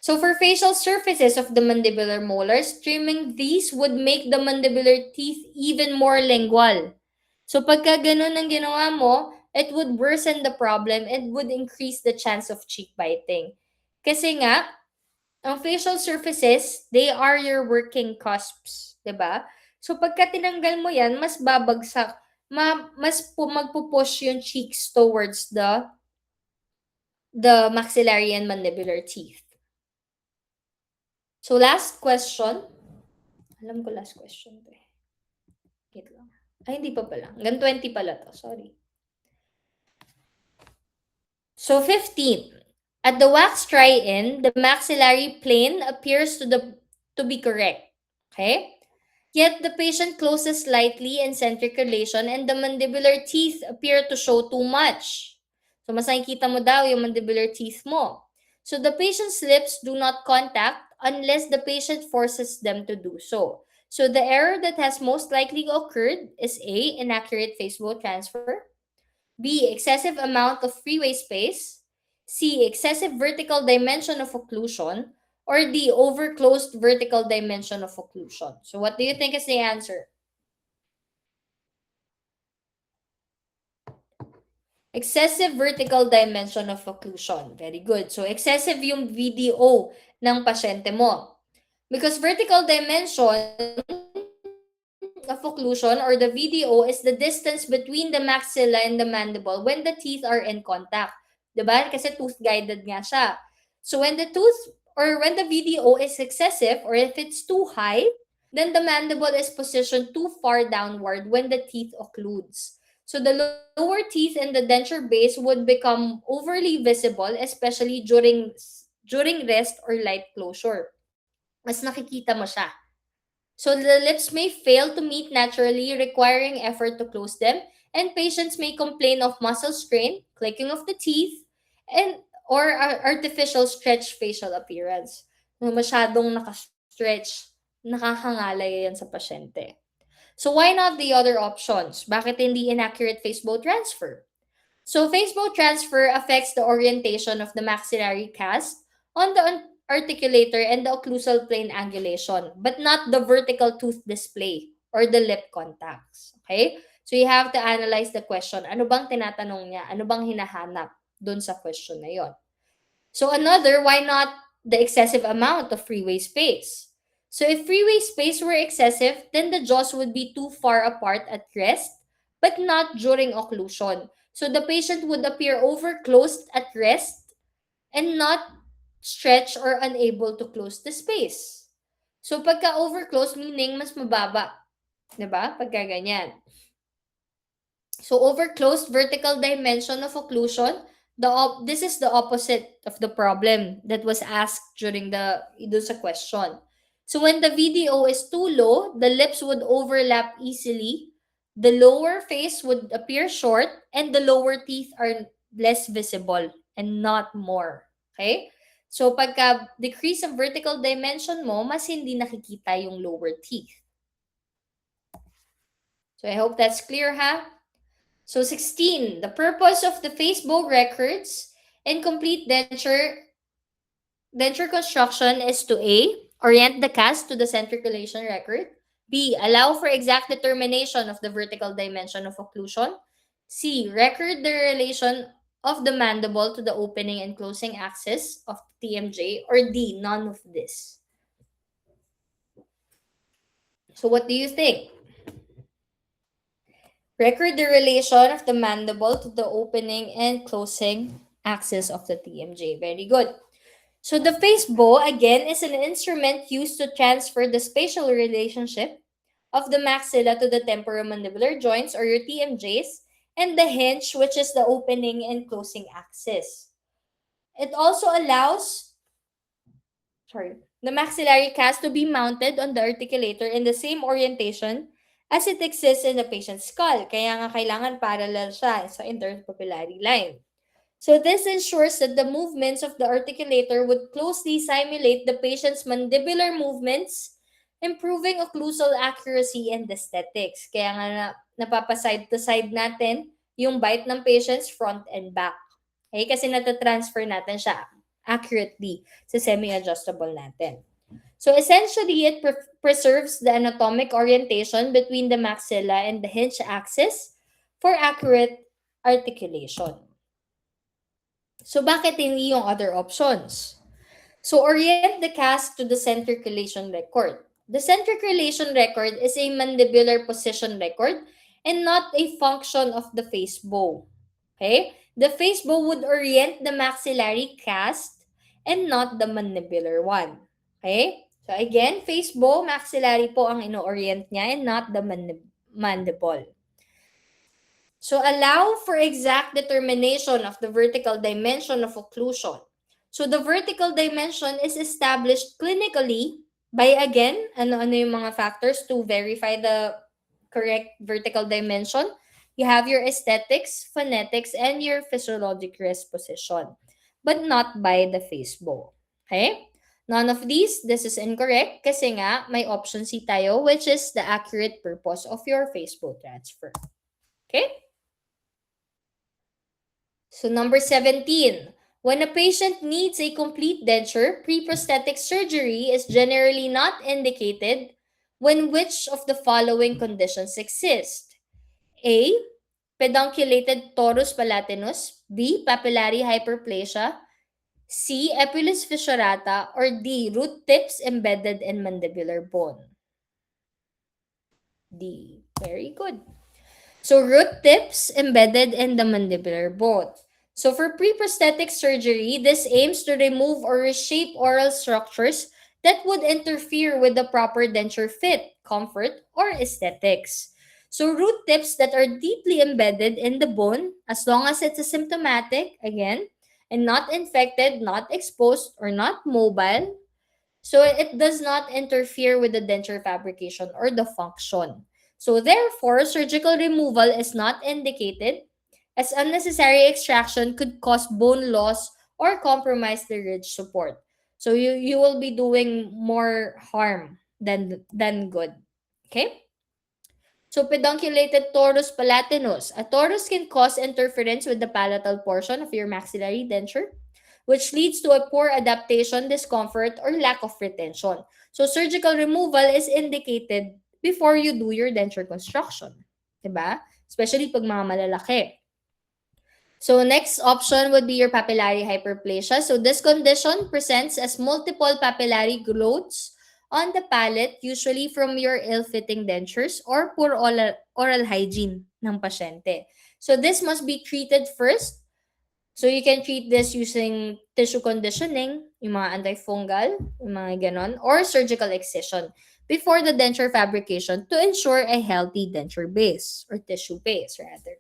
So for facial surfaces of the mandibular molars, trimming these would make the mandibular teeth even more lingual. So pagka ganun ang ginawa mo, it would worsen the problem and would increase the chance of cheek biting. Kasi nga, ang facial surfaces, they are your working cusps, 'di ba? So pagka tinanggal mo 'yan, mas babagsak, mas magpupush yung cheeks towards the maxillary and mandibular teeth. So last question. Alam ko last question to eh. Wait lang. Ay, hindi pa pala. Hanggang 20 pala to. Sorry. So 15. At the wax try-in, the maxillary plane appears to be correct. Okay? Yet the patient closes slightly in centriculation and the mandibular teeth appear to show too much. So mas nakikita mo daw yung mandibular teeth mo. So the patient's lips do not contact unless the patient forces them to do so. So the error that has most likely occurred is A, inaccurate face-bow transfer, B, excessive amount of freeway space, C, excessive vertical dimension of occlusion, or D, overclosed vertical dimension of occlusion. So what do you think is the answer? Excessive vertical dimension of occlusion. Very good. So, excessive yung VDO ng pasyente mo. Because vertical dimension of occlusion or the VDO is the distance between the maxilla and the mandible when the teeth are in contact. Diba? Kasi tooth-guided nga siya. So, when the VDO is excessive or if it's too high, then the mandible is positioned too far downward when the teeth occludes. So the lower teeth and the denture base would become overly visible, especially during rest or light closure. Mas nakikita mo siya. So the lips may fail to meet naturally, requiring effort to close them, and patients may complain of muscle strain, clicking of the teeth, and or artificial stretch facial appearance. No, masyadong naka-stretch, nakakangalay yan sa pasyente. So why not the other options? Bakit hindi inaccurate face-bow transfer? So face-bow transfer affects the orientation of the maxillary cast on the articulator and the occlusal plane angulation, but not the vertical tooth display or the lip contacts. Okay? So you have to analyze the question. Ano bang tinatanong niya? Ano bang hinahanap dun sa question na yon? So another, why not the excessive amount of freeway space? So if freeway space were excessive, then the jaws would be too far apart at rest, but not during occlusion. So the patient would appear overclosed at rest and not stretched or unable to close the space. So pagka overclosed, meaning mas mababa. Diba? Pagka ganyan. So overclosed vertical dimension of occlusion, this is the opposite of the problem that was asked during dun sa question. So when the VDO is too low, the lips would overlap easily, the lower face would appear short, and the lower teeth are less visible and not more. Okay? So pagka decrease ang vertical dimension mo, mas hindi nakikita yung lower teeth. So I hope that's clear, ha? So 16, the purpose of the face bow records and complete denture construction is to A, orient the cast to the centriculation record. B, allow for exact determination of the vertical dimension of occlusion. C, record the relation of the mandible to the opening and closing axis of TMJ. Or D, none of this. So what do you think? Record the relation of the mandible to the opening and closing axis of the TMJ. Very good. So the face bow, again, is an instrument used to transfer the spatial relationship of the maxilla to the temporomandibular joints, or your TMJs, and the hinge, which is the opening and closing axis. It also allows the maxillary cast to be mounted on the articulator in the same orientation as it exists in the patient's skull. Kaya nga kailangan parallel siya sa interpupillary line. So this ensures that the movements of the articulator would closely simulate the patient's mandibular movements, improving occlusal accuracy and aesthetics. Kaya nga napapaside to side natin yung bite ng patient's front and back. Okay? Kasi natatransfer natin siya accurately sa semi-adjustable natin. So essentially, it preserves the anatomic orientation between the maxilla and the hinge axis for accurate articulation. So bakit hindi yung other options? So orient the cast to the centriculation record. The centriculation record is a mandibular position record and not a function of the face bow. Okay? The face bow would orient the maxillary cast and not the mandibular one. Okay? So again, face bow, maxillary po ang ino-orient niya and not the mandible. So allow for exact determination of the vertical dimension of occlusion. So the vertical dimension is established clinically by, again, ano yung mga factors to verify the correct vertical dimension? You have your aesthetics, phonetics, and your physiologic rest position, but not by the face bow. Okay? None of these, this is incorrect kasi nga may option C tayo, which is the accurate purpose of your face bow transfer. Okay? So number 17, when a patient needs a complete denture, pre-prosthetic surgery is generally not indicated when which of the following conditions exist? A, pedunculated torus palatinus, B, papillary hyperplasia, C, epulis fissurata, or D, root tips embedded in mandibular bone. D. Very good. So root tips embedded in the mandibular bone. So for pre-prosthetic surgery, this aims to remove or reshape oral structures that would interfere with the proper denture fit, comfort, or aesthetics. So root tips that are deeply embedded in the bone, as long as it's asymptomatic, again, and not infected, not exposed, or not mobile, so it does not interfere with the denture fabrication or the function. So therefore, surgical removal is not indicated, as unnecessary extraction could cause bone loss or compromise the ridge support. So you will be doing more harm than good. Okay? So pedunculated torus palatinus. A torus can cause interference with the palatal portion of your maxillary denture, which leads to a poor adaptation, discomfort, or lack of retention. So surgical removal is indicated before you do your denture construction. Diba? Especially pag mga malalaki. So next option would be your papillary hyperplasia. So this condition presents as multiple papillary growths on the palate, usually from your ill-fitting dentures or poor oral hygiene ng pasyente. So this must be treated first. So you can treat this using tissue conditioning, yung mga antifungal, yung mga ganon, or surgical excision before the denture fabrication to ensure a healthy denture base or tissue base rather.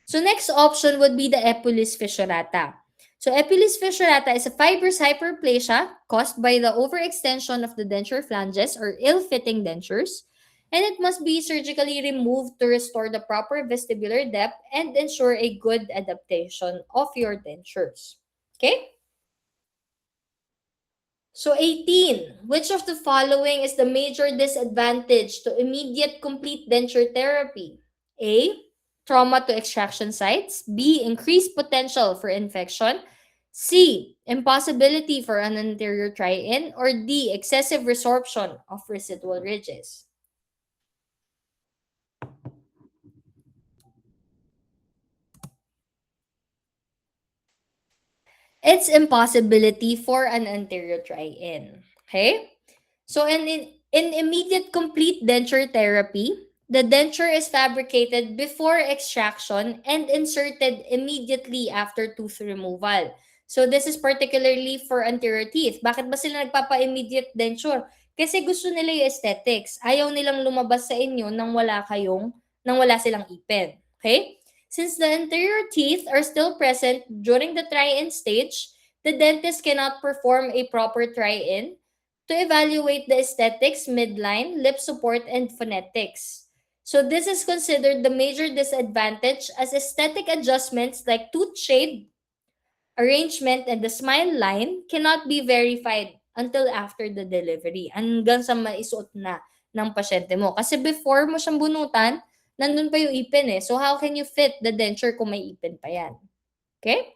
So next option would be the epulis fissurata. So epilis fissurata is a fibrous hyperplasia caused by the overextension of the denture flanges or ill-fitting dentures, and it must be surgically removed to restore the proper vestibular depth and ensure a good adaptation of your dentures. Okay? So 18, which of the following is the major disadvantage to immediate complete denture therapy? A, trauma to extraction sites. B, increased potential for infection. C, impossibility for an anterior try-in. Or D, excessive resorption of residual ridges. It's impossibility for an anterior try-in. Okay? So in immediate complete denture therapy, the denture is fabricated before extraction and inserted immediately after tooth removal. So this is particularly for anterior teeth. Bakit ba sila nagpapa-immediate denture? Kasi gusto nila yung aesthetics. Ayaw nilang lumabas sa inyo nang wala silang ipin. Okay? Since the anterior teeth are still present during the try-in stage, the dentist cannot perform a proper try-in to evaluate the aesthetics, midline, lip support, and phonetics. So this is considered the major disadvantage as aesthetic adjustments like tooth shade, arrangement, and the smile line cannot be verified until after the delivery. Hanggang sa maisuot na ng pasyente mo. Kasi before mo siyang bunutan, nandun pa yung ipin eh. So how can you fit the denture kung may ipin pa yan? Okay?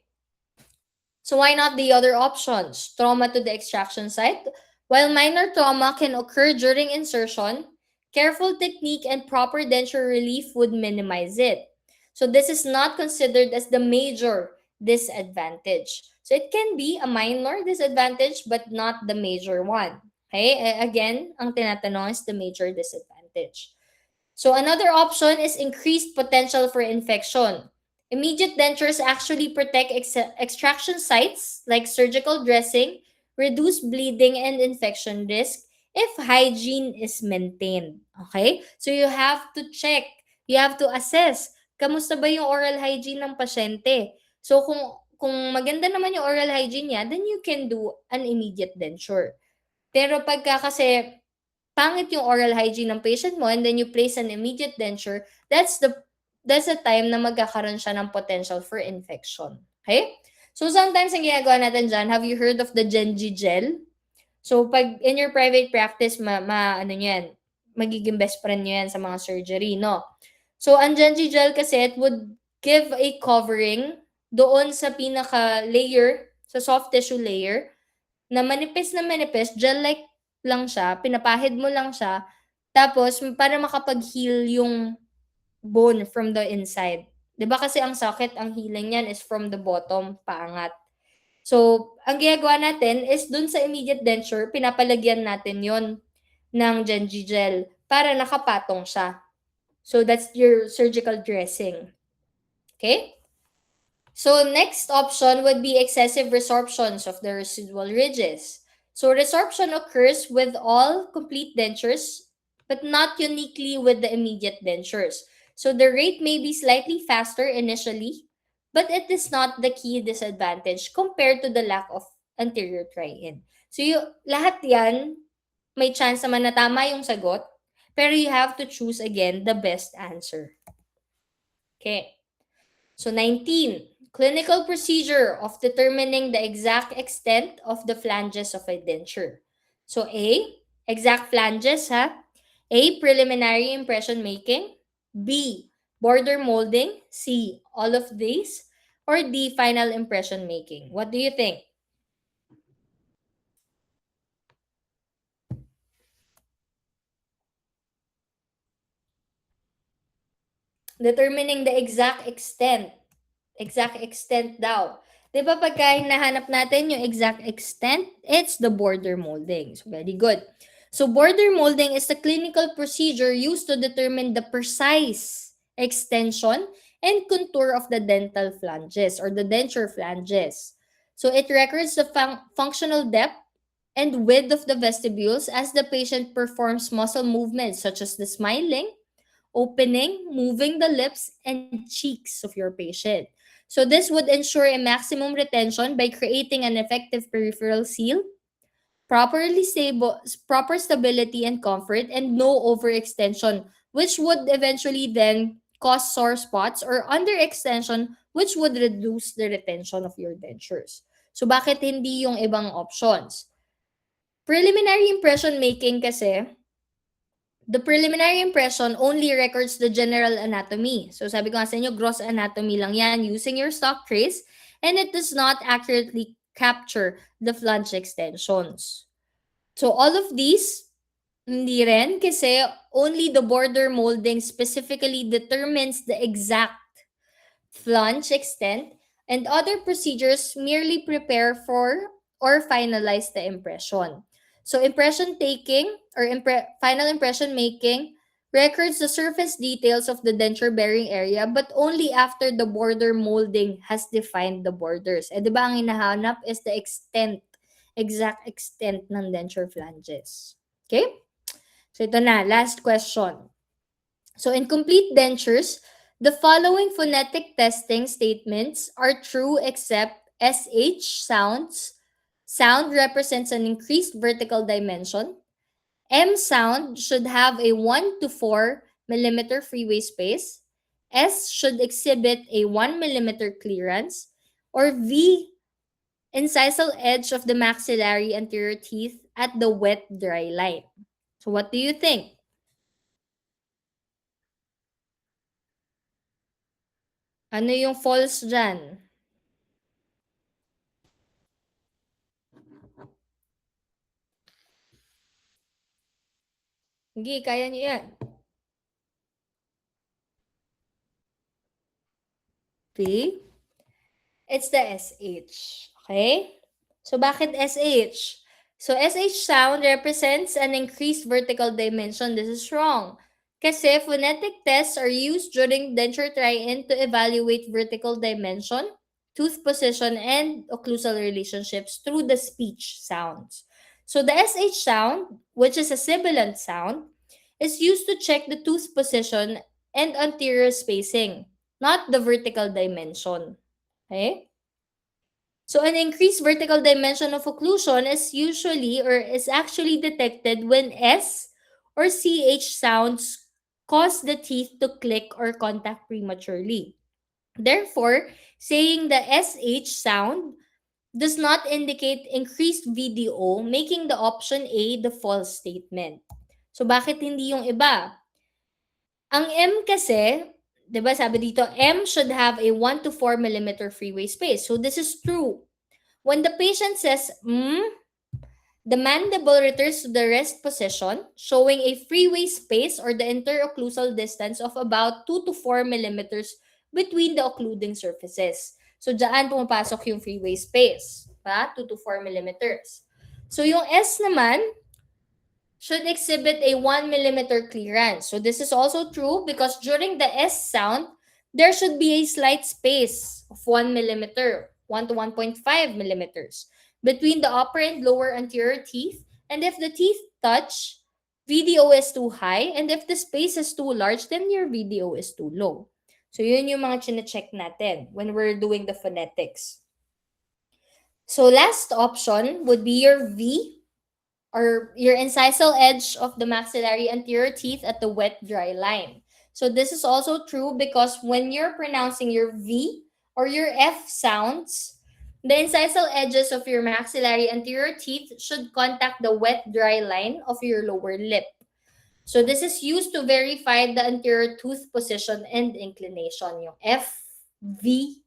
So why not the other options? Trauma to the extraction site. While minor trauma can occur during insertion, careful technique and proper denture relief would minimize it. So this is not considered as the major disadvantage. So it can be a minor disadvantage but not the major one. Okay? Again, ang tinatanong is the major disadvantage. So another option is increased potential for infection. Immediate dentures actually protect extraction sites like surgical dressing, reduce bleeding and infection risk if hygiene is maintained. Okay? So you have to check, you have to assess, kamusta ba yung oral hygiene ng pasyente? So kung maganda naman yung oral hygiene niya, then you can do an immediate denture. Pero pagka kasi pangit yung oral hygiene ng patient mo and then you place an immediate denture, that's the time na magkakaroon siya ng potential for infection. Okay? So sometimes ang ginagawa natin dyan, have you heard of the Genji gel? So pag in your private practice, ano yan, magiging best friend nyo yan sa mga surgery, no? So ang Genji gel kasi, it would give a covering doon sa pinaka-layer, sa soft tissue layer, na manipis, gel-like lang siya, pinapahid mo lang siya, tapos para makapag-heal yung bone from the inside. 'Di ba kasi ang sakit, ang healing niyan is from the bottom, paangat. So, ang ginagawa natin is dun sa immediate denture, pinapalagyan natin yon ng Genji gel para nakapatong siya. So, that's your surgical dressing. Okay? So next option would be excessive resorptions of the residual ridges. So resorption occurs with all complete dentures, but not uniquely with the immediate dentures. So the rate may be slightly faster initially, but it is not the key disadvantage compared to the lack of anterior try-in. So lahat yan, may chance naman na tama yung sagot, pero you have to choose again the best answer. Okay. So 19, clinical procedure of determining the exact extent of the flanges of a denture. So A, exact flanges ha. A, preliminary impression making. B, border molding. C, all of these. Or D, final impression making. What do you think? Determining the exact extent. Exact extent daw. Di ba pagka hinahanap natin yung exact extent, it's the border molding. So, very good. So, border molding is the clinical procedure used to determine the precise extension and contour of the dental flanges or the denture flanges. So, it records the functional depth and width of the vestibules as the patient performs muscle movements such as the smiling, opening, moving the lips and cheeks of your patient. So this would ensure a maximum retention by creating an effective peripheral seal, properly stable, proper stability and comfort, and no overextension, which would eventually then cause sore spots, or underextension, which would reduce the retention of your dentures. So bakit hindi yung ibang options? Preliminary impression making kasi, the preliminary impression only records the general anatomy. So sabi ko nga sa inyo, gross anatomy lang yan using your stock trace, and it does not accurately capture the flange extensions. So all of these, hindi rin, kasi only the border molding specifically determines the exact flange extent, and other procedures merely prepare for or finalize the impression. So impression taking or final impression making records the surface details of the denture bearing area, but only after the border molding has defined the borders. Di ba ang hinahanap is the exact extent ng denture flanges. Okay? So ito na, last question. So in complete dentures, the following phonetic testing statements are true except SH sound represents an increased vertical dimension. M sound should have a 1 to 4 millimeter freeway space. S should exhibit a 1 millimeter clearance. Or V, incisal edge of the maxillary anterior teeth at the wet-dry line. So what do you think? Ano yung false dyan? Sige, kaya niyo yan. See? It's the SH. Okay? So, bakit SH? So, SH sound represents an increased vertical dimension. This is wrong. Kasi phonetic tests are used during denture try-in to evaluate vertical dimension, tooth position, and occlusal relationships through the speech sounds. So, the SH sound, which is a sibilant sound, is used to check the tooth position and anterior spacing, not the vertical dimension. Okay? So an increased vertical dimension of occlusion is usually or is actually detected when S or CH sounds cause the teeth to click or contact prematurely. Therefore, saying the SH sound does not indicate increased VDO, making the option A the false statement. So bakit hindi yung iba? Ang M kasi, 'di ba sabi dito, M should have a 1 to 4 millimeter freeway space. So this is true. When the patient says, the mandible returns to the rest position, showing a freeway space or the interocclusal distance of about 2 to 4 millimeters between the occluding surfaces. So, dyan pumapasok yung freeway space. 2 to 4 millimeters. So, yung S naman should exhibit a 1 millimeter clearance. So, this is also true because during the S sound, there should be a slight space of 1 millimeter, 1 to 1.5 millimeters between the upper and lower anterior teeth. And if the teeth touch, VDO is too high. And if the space is too large, then your VDO is too low. So, yun yung mga chine-check natin when we're doing the phonetics. So, last option would be your V, or your incisal edge of the maxillary anterior teeth at the wet-dry line. So this is also true because when you're pronouncing your V or your F sounds, the incisal edges of your maxillary anterior teeth should contact the wet-dry line of your lower lip. So this is used to verify the anterior tooth position and inclination. Yung F, V,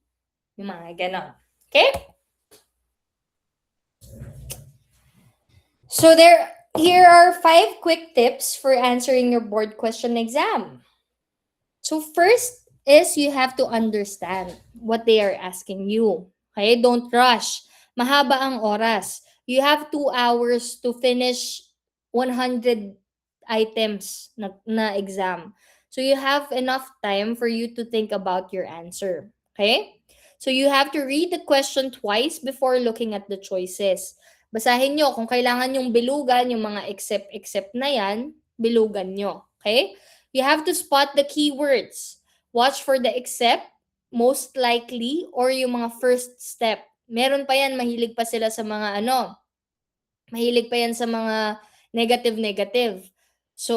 yung mga ganon. Okay? So here are 5 quick tips for answering your board question exam. So first is you have to understand what they are asking you. Okay? Don't rush. Mahaba ang oras. You have 2 hours to finish 100 items na exam. So you have enough time for you to think about your answer. Okay? So you have to read the question twice before looking at the choices. Basahin nyo kung kailangan yung bilugan, yung mga except na yan, bilugan nyo. Okay? You have to spot the keywords. Watch for the except, most likely, or yung mga first step. Meron pa yan, mahilig pa sila sa mga mahilig pa yan sa mga negative. So,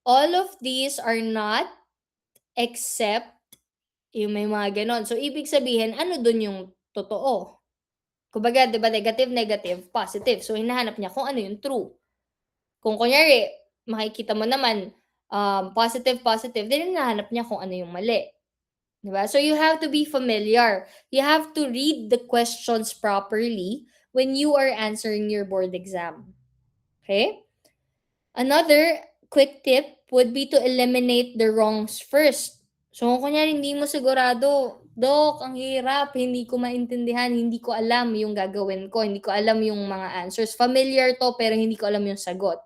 all of these are not except yung may mga ganon. So, ibig sabihin, ano dun yung totoo? Kumbaga, di ba, negative, positive. So, hinahanap niya kung ano yung true. Kung kunyari, makikita mo naman, positive, then hinahanap niya kung ano yung mali. Diba? So you have to be familiar. You have to read the questions properly when you are answering your board exam. Okay? Another quick tip would be to eliminate the wrongs first. So kung kunyari hindi mo sigurado, Dok, ang hirap, hindi ko maintindihan, hindi ko alam yung gagawin ko, hindi ko alam yung mga answers. Familiar to pero hindi ko alam yung sagot.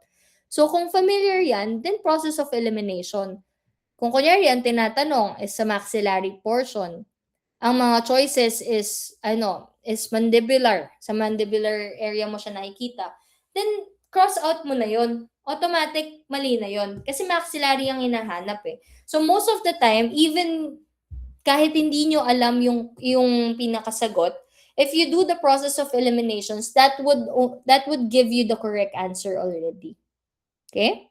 So kung familiar yan, then process of elimination. Kung kunyari ang tinatanong is sa maxillary portion, ang mga choices is mandibular. Sa mandibular area mo siya nakikita. Then cross out mo na 'yon. Automatic mali na 'yon kasi maxillary ang hinahanap eh. So most of the time, even kahit hindi nyo alam yung pinakasagot, if you do the process of eliminations, that would give you the correct answer already. Okay?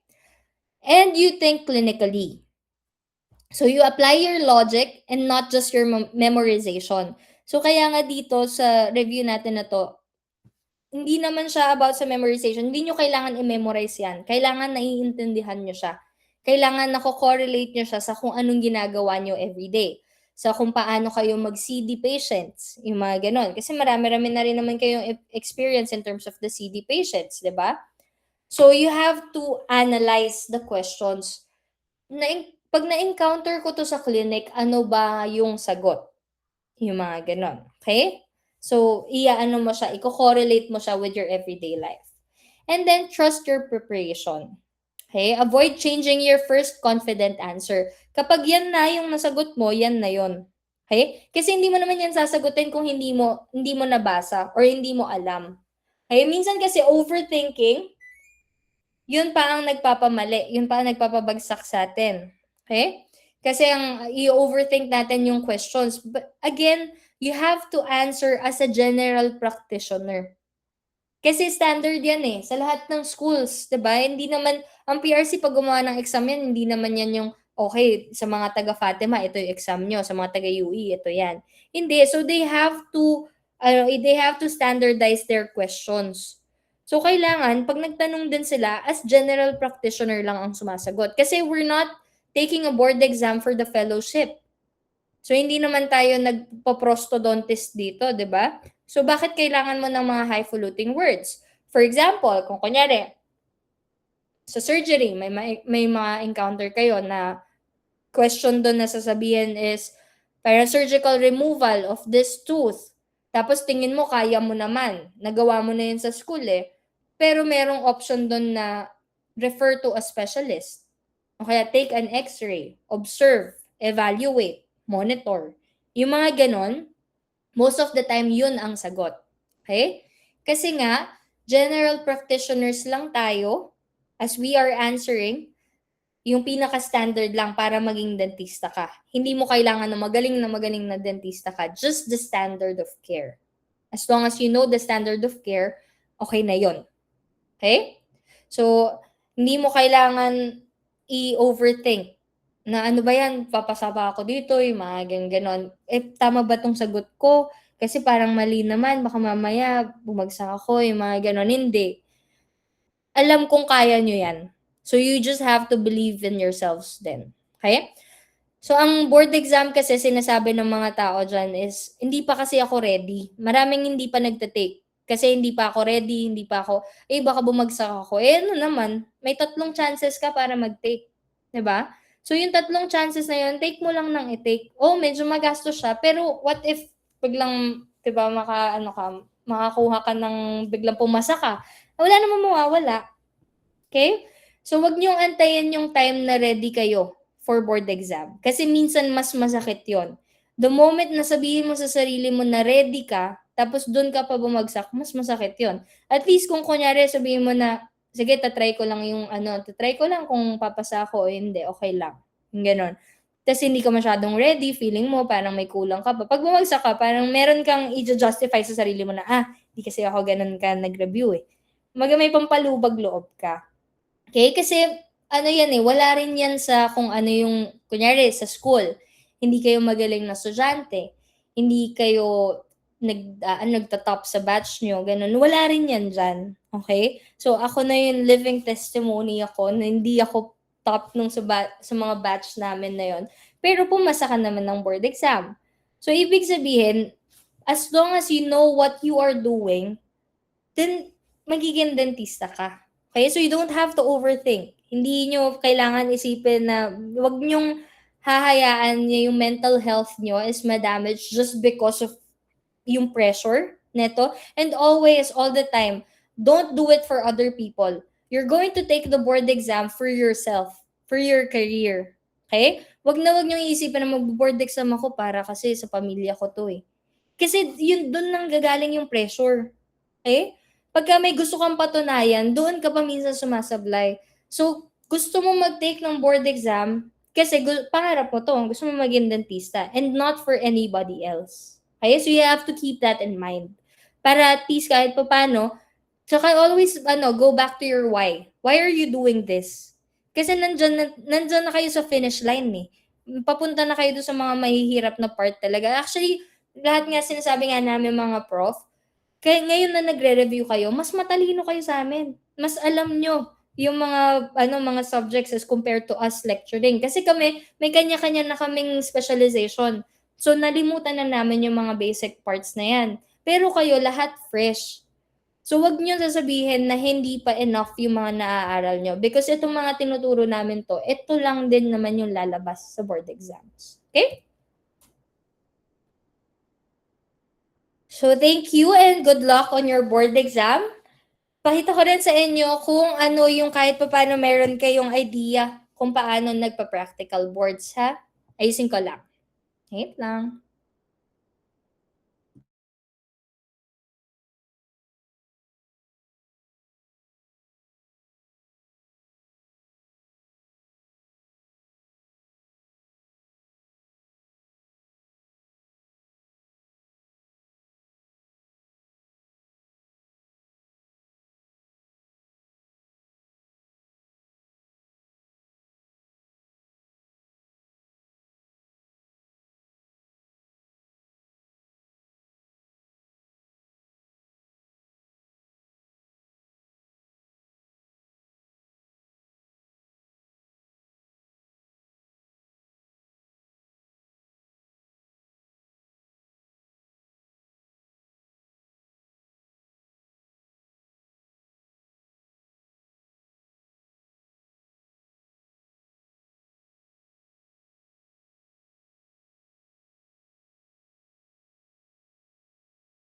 And you think clinically. So you apply your logic and not just your memorization. So kaya nga dito sa review natin na to, hindi naman siya about sa memorization. Hindi nyo kailangan i-memorize yan. Kailangan naiintindihan nyo siya. Kailangan nako-correlate nyo siya sa kung anong ginagawa nyo everyday. Sa kung paano kayo mag-CD patients. Yung mga ganon. Kasi marami-rami na rin naman kayong experience in terms of the CD patients, di ba? So you have to analyze the questions. Pag na-encounter ko to sa clinic, ano ba yung sagot? Yung mga ganon. Okay? So, iaano mo siya, i-correlate mo siya with your everyday life. And then, trust your preparation. Okay? Avoid changing your first confident answer. Kapag yan na yung nasagot mo, yan na yon. Okay? Kasi hindi mo naman yan sasagutin kung hindi mo nabasa or hindi mo alam. Okay? Minsan kasi overthinking, yun pa ang nagpapamali, yun pa ang nagpapabagsak sa atin. Okay? Kasi ang i-overthink natin yung questions. But again, you have to answer as a general practitioner. Kasi standard yan eh, sa lahat ng schools, 'di ba? Hindi naman, ang PRC pag gumawa ng exam yan, hindi naman yan yung, okay, sa mga taga Fatima, ito yung exam nyo, sa mga taga UE, ito yan. Hindi, so they have to standardize their questions. So, kailangan, pag nagtanong din sila, as general practitioner lang ang sumasagot. Kasi we're not taking a board exam for the fellowship. So, hindi naman tayo nagpo-prostodontist dito, di ba? So, bakit kailangan mo ng mga highfalutin words? For example, kung kunyari, sa surgery, may mga encounter kayo na question doon na sasabihin is, para surgical removal of this tooth. Tapos tingin mo, kaya mo naman. Nagawa mo na yun sa school eh. Pero merong option doon na refer to a specialist. O kaya take an x-ray, observe, evaluate, monitor. Yung mga ganon, most of the time yun ang sagot. Okay? Kasi nga, general practitioners lang tayo as we are answering, yung pinaka-standard lang para maging dentista ka. Hindi mo kailangan na magaling na dentista ka. Just the standard of care. As long as you know the standard of care, okay na yon. Okay? So, hindi mo kailangan i-overthink na ano ba yan, papasa ba ako dito, yung mga ganon. Tama ba tong sagot ko? Kasi parang mali naman, baka mamaya bumagsak ako, yung mga ganon. Hindi. Alam kong kaya nyo yan. So, you just have to believe in yourselves then. Okay? So, ang board exam kasi sinasabi ng mga tao dyan is, hindi pa kasi ako ready. Maraming hindi pa nagtatake. Kasi hindi pa ako ready, hindi pa ako, baka bumagsak ako. Ano naman, may 3 chances ka para mag-take. 'Di ba? So, yung 3 chances na yun, take mo lang ng i-take. Medyo magastos siya. Pero, what if biglang, 'di ba, makakuha ka ng biglang pumasa ka? Wala namang mawawala. Okay? So, wag niyong antayin yung time na ready kayo for board exam. Kasi minsan mas masakit yon. The moment na sabihin mo sa sarili mo na ready ka, tapos doon ka pa bumagsak, mas masakit yon. At least kung kunyari sabihin mo na, sige, tatry ko lang kung papasa ako o hindi, okay lang. Yung ganon. tas hindi ka masyadong ready, feeling mo parang may kulang ka pa. Pag bumagsak ka, parang meron kang i-justify sa sarili mo na, di kasi ako ganun ka nag-review eh. Kumbaga may pampalubag loob ka. Okay? Kasi ano yan eh, wala rin yan sa kung ano yung, kunyari sa school, hindi kayo magaling na estudyante, hindi kayo nagtatop sa batch nyo, ganun. Wala rin yan dyan. Okay? So ako na yung living testimony ako na hindi ako top nung sa mga batch namin na yon. Pero pumasa ka naman ng board exam. So ibig sabihin, as long as you know what you are doing, then magiging dentista ka. Okay? So you don't have to overthink. Hindi nyo kailangan isipin na wag nyong hahayaan niya yung mental health nyo is ma-damage just because of yung pressure neto. And always, all the time, don't do it for other people. You're going to take the board exam for yourself, for your career. Okay? Wag niyong isipin na mag-board exam ako para kasi sa pamilya ko to eh. Kasi yun, doon nang gagaling yung pressure. Okay? Pagka may gusto kang patunayan, doon ka pa minsan sumasablay. So, gusto mo mag-take ng board exam kasi pangarap mo to, gusto mo maging dentista and not for anybody else. Okay? So, you have to keep that in mind. Para at least kahit pa paano, tsaka always go back to your why. Why are you doing this? Kasi nandyan na kayo sa finish line eh. Papunta na kayo doon sa mga mahihirap na part talaga. Actually, lahat nga sinasabi nga namin mga prof, kaya ngayon na nagre-review kayo, mas matalino kayo sa amin. Mas alam nyo yung mga subjects as compared to us lecturing. Kasi kami, may kanya-kanya na kaming specialization. So, nalimutan na namin yung mga basic parts na yan. Pero kayo, lahat fresh. So, wag niyo sasabihin na hindi pa enough yung mga naaaral nyo. Because itong mga tinuturo namin to, ito lang din naman yung lalabas sa board exams. Okay? So, thank you and good luck on your board exam. Pakita ko rin sa inyo kung ano yung kahit pa paano meron kayong idea kung paano nagpa-practical boards, ha? Ayusin ko lang. Wait lang.